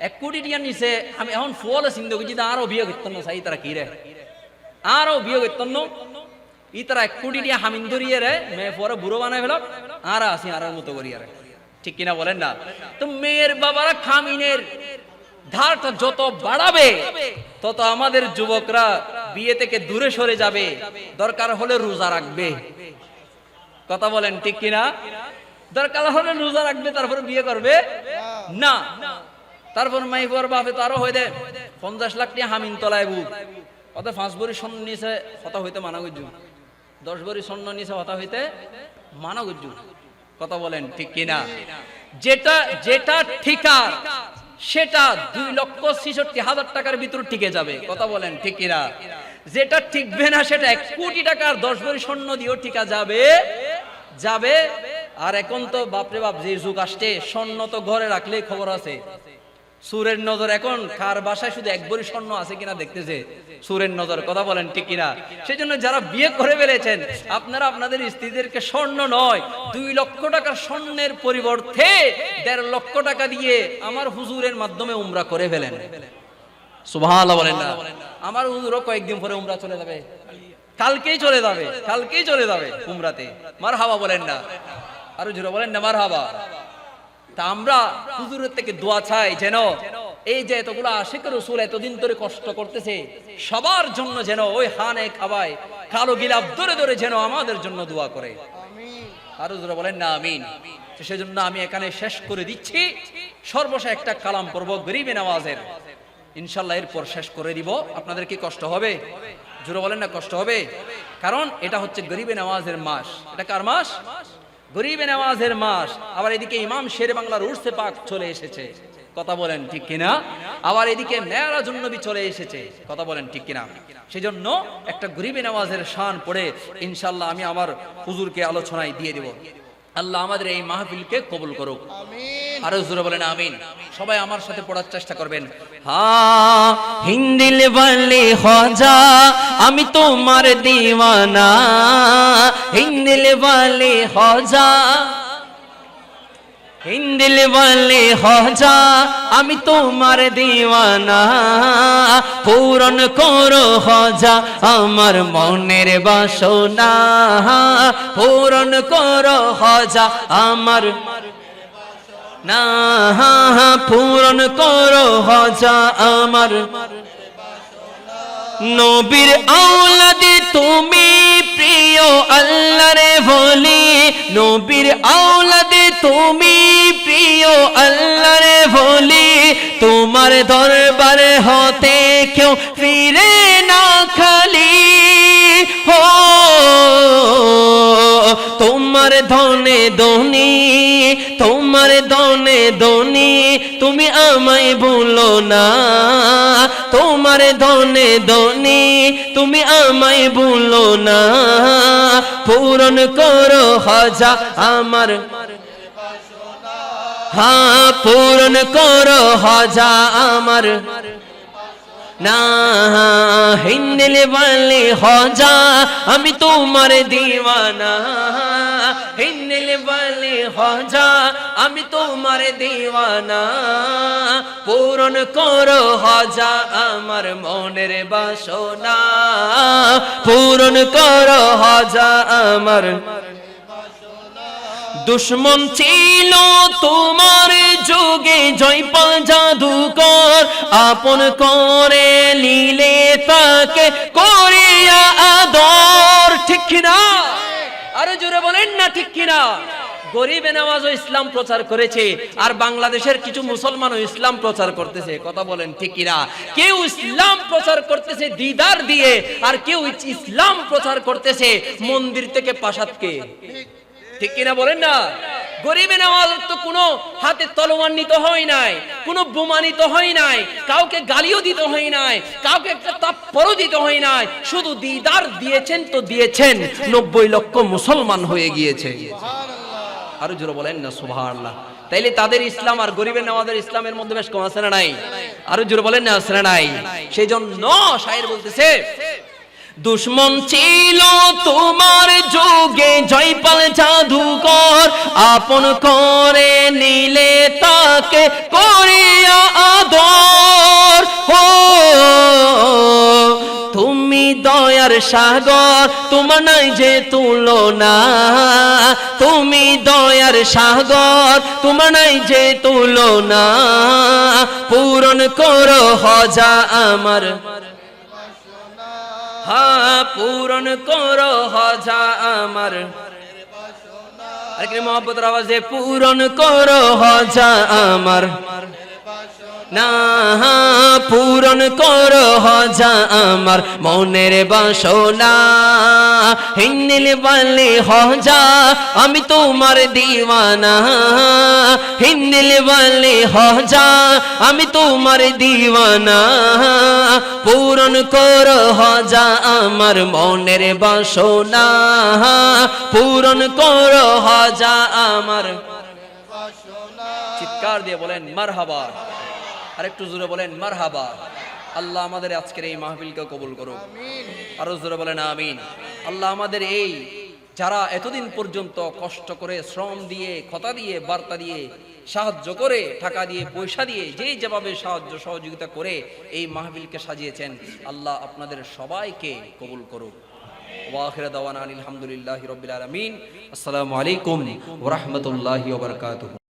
1 কোটি টাকার নিচে আমি এখন ফুয়ালে চিন্তা করছি আরো বিয়ে করতেন না, চাই তারা কি রে আরো বিয়ে করতেন না, ই তারা 1 কোটি টাকা হামিন ধরিয়ে রে মেয়ে পরে বুড়ো বানাই ফেল, আর আসি আর মতো করি, আরে ঠিক কিনা বলেন না? তো মেয়ের বাবারা খামিনের ধারটা যত বাড়াবে তত আমাদের যুবকরা বিয়ে থেকে দূরে সরে যাবে, দরকার হলে রোজা রাখবে, কথা বলেন ঠিক কিনা? দরকার হলে রোজা রাখবে, তারপরে বিয়ে করবে না। তারপর মাইফর বাপে তো আরো হয়ে দেয় 50 লাখ টাকা হামিন তলায় বুক, অত 5 ভরি স্বর্ণ নিচে হতা হইতে মানা গুজু, 10 ভরি স্বর্ণ নিচে হতা হইতে মানা গুজু, কথা বলেন ঠিক কিনা? যেটা ঠিকার সেটা 2,66,000 টাকার ভিতর টিকে যাবে, কথা বলেন ঠিক কিনা? যেটা টিকবে না সেটা 1 কোটি টাকার 10 ভরি স্বর্ণ দিয়েও টিকা যাবে। আর এখন তো বাপরে বাপ যে যুগ আসছে, স্বর্ণ তো ঘরে রাখলেই খবর আছে, সুরের নজর এখন কার বাসায় শুধু 1 ভরি স্বর্ণ আছে কিনা দেখতেছে সুরের নজর, কথা বলেন ঠিক কিনা? সেই জন্য যারা বিয়ে করে ফেলেছেন আপনারা আপনাদের স্ত্রীদেরকে স্বর্ণ নয় 2 লক্ষ টাকার স্বর্ণের পরিবর্তে 1.5 লক্ষ টাকা দিয়ে আমার হুজুরের মাধ্যমে উমরা করে ফেলেন। সুবহানাল্লাহ বলেন না? আমার হুজুরও কয়েকদিন পরে উমরা চলে যাবে, কালকেই চলে যাবে উমরাতে, মারহাবা বলেন না? আরো জোরে বলেন না মারহাবা? তা আমরা হুজুরের থেকে দোয়া চাই যেন এই যে এতগুলো আশিকের রাসূল এতদিন ধরে কষ্ট করতেছে সবার জন্য যেন ওই হানে খাবায় কালো গিলাফ ধরে ধরে যেন আমাদের জন্য দোয়া করে, আরো জোরে বলেন না আমিন? সেজন্য আমি এখানে শেষ করে দিচ্ছি, সর্বশেষ একটা কালাম পড়ব গরিবে নওয়াজের, ইনশাআল্লাহ এরপর শেষ করে দিব। আপনাদের কি কষ্ট হবে? জোরে বলেন না, কষ্ট হবে? কারণ এটা হচ্ছে গরিবে নওয়াজের মাস। এটা কার মাস? গরিবে নওয়াজের মাস। আবার এদিকে ইমাম শেরে বাংলার উর্সে পাক চলে এসেছে, কথা বলেন ঠিক কিনা? আবার এদিকে মেরাজুন নবী চলে এসেছে, কথা বলেন ঠিক কিনা? সেজন্য একটা গরিবে নওয়াজের শান পড়ে ইনশাআল্লাহ আমি আমার হুজুরকে আলোচনায় দিয়ে দেব। আল্লাহ আমাদের এই মাহফিলকে কবুল করুক, আমিন। আরো জোরে বলেন আমিন। সবাই আমার সাথে পড়ার চেষ্টা করবেন। হ্যাঁ হিন্দিল ওয়ালি খাজা আমি তোমার দিওয়ানা, হিন্দিল ওয়ালি খাজা, হিন্দিল ওয়ালি খাজা আমি তোমার দিওয়ানা, পূরণ করো খাজা আমার মনের বাসনা, পূরণ করো খাজা আমার না, পূরণ করো খাজা আমার। নবীর আওলাদে তুমি প্রিয় আল্লাহরে বলি, নবীর আওলাদে তুমি প্রিয় আল্লাহরে বলি, তোমার দরবারে হতে কেউ ফিরে না খালি, হো তোমার ধনে ধনী, তোমার ধনে ধনী তুমি আমায় ভুলো না, তোমার ধনে ধনী তুমি আমায় ভুলো না, পূরণ করো খাজা আমার হ্যাঁ পূরণ করো হজা আমার না হিন্দিল বলে হজা আমি তোমার দিওয়ানা হিন্দিল বলে হজা আমি তোমার দিওয়ানা পূরণ করো হজা আমার মনের বাসনা পূরণ করো হজা আমার দুশ্মন ছিল তোমার যুগে জয়পাল জাদুকর আপন করে নিলে তাকে করিয়া আদর ঠিক কিনা আরে জোরে বলেন না ঠিক কিনা গরিবে নামাজও ইসলাম প্রচার করেছে আর বাংলাদেশের কিছু মুসলমানও ইসলাম প্রচার করতেছে কথা বলেন ঠিক কিনা কেউ ইসলাম প্রচার করতেছে দিদার দিয়ে আর কেউ ইসলাম প্রচার করতেছে মন্দির থেকে প্রাসাদকে ঠিক কিনা বলেন না গরিবে নামাজ তো কোনো হাতে তলোয়ার নিতে হয় নাই কোনো বোমা নিতে হয় নাই কাউকে গালিও দিতে হয় নাই কাউকে একটা তাপ্পরও দিতে হয় নাই শুধু দিদার দিয়েছেন তো দিয়েছেন 90 লক্ষ মুসলমান হয়ে গিয়েছে সুবহানাল্লাহ আরো জোরে বলেন না সুবহানাল্লাহ তাইলে তাদের ইসলাম আর গরিবের নামাজের ইসলামের মধ্যে বেশ কম আছে না নাই আরো জোরে বলেন না আছে না নাই সেজন্য শায়ের বলতেছে দুশ্মন ছিল তোমার যুগে জয়পাল জাদুকর আপন করে নিলে তাকে করিয়া আদর হো তুমি দয়ার সাগর তোমার নাই যে তুলনা তুমি দয়ার সাগর তোমার নাই যে তুলনা পূরণ করো হজা আমার হ্যাঁ পূরণ করো হজা আমার আরে মোহাম্মতের আওয়াজে পূরণ করো হজা আমার না পূরণ করো হজা আমার মনের বাসনা হিন্দিল বলে হজা আমি তোমার দিওয়ানা হিন্দিল বলে হজা আমি তোমার দিওয়ানা পূরণ করো হজা আমার মনের বাসনা পূরণ করো হজা আমার চিৎকার দিয়ে বলেন মারহাবা আরেকটু জোরে বলেন মারহাবা আল্লাহ আমাদের আজকের এই মাহফিলকে কবুল করুক আরো জোরে বলেন আমিন আল্লাহ আমাদের এই যারা এতদিন পর্যন্ত কষ্ট করে শ্রম দিয়ে কথা দিয়ে বার্তা দিয়ে সাহায্য করে টাকা দিয়ে পয়সা দিয়ে যেভাবে সাহায্য সহযোগিতা করে এই মাহফিলকে সাজিয়েছেন আল্লাহ আপনাদের সবাইকে কবুল করুক ওয়া আখিরা দাওয়ানা আলহামদুলিল্লাহি রাব্বিল আলামিন আসসালামু আলাইকুম ওয়া রাহমাতুল্লাহি ওয়া বারাকাতুহু।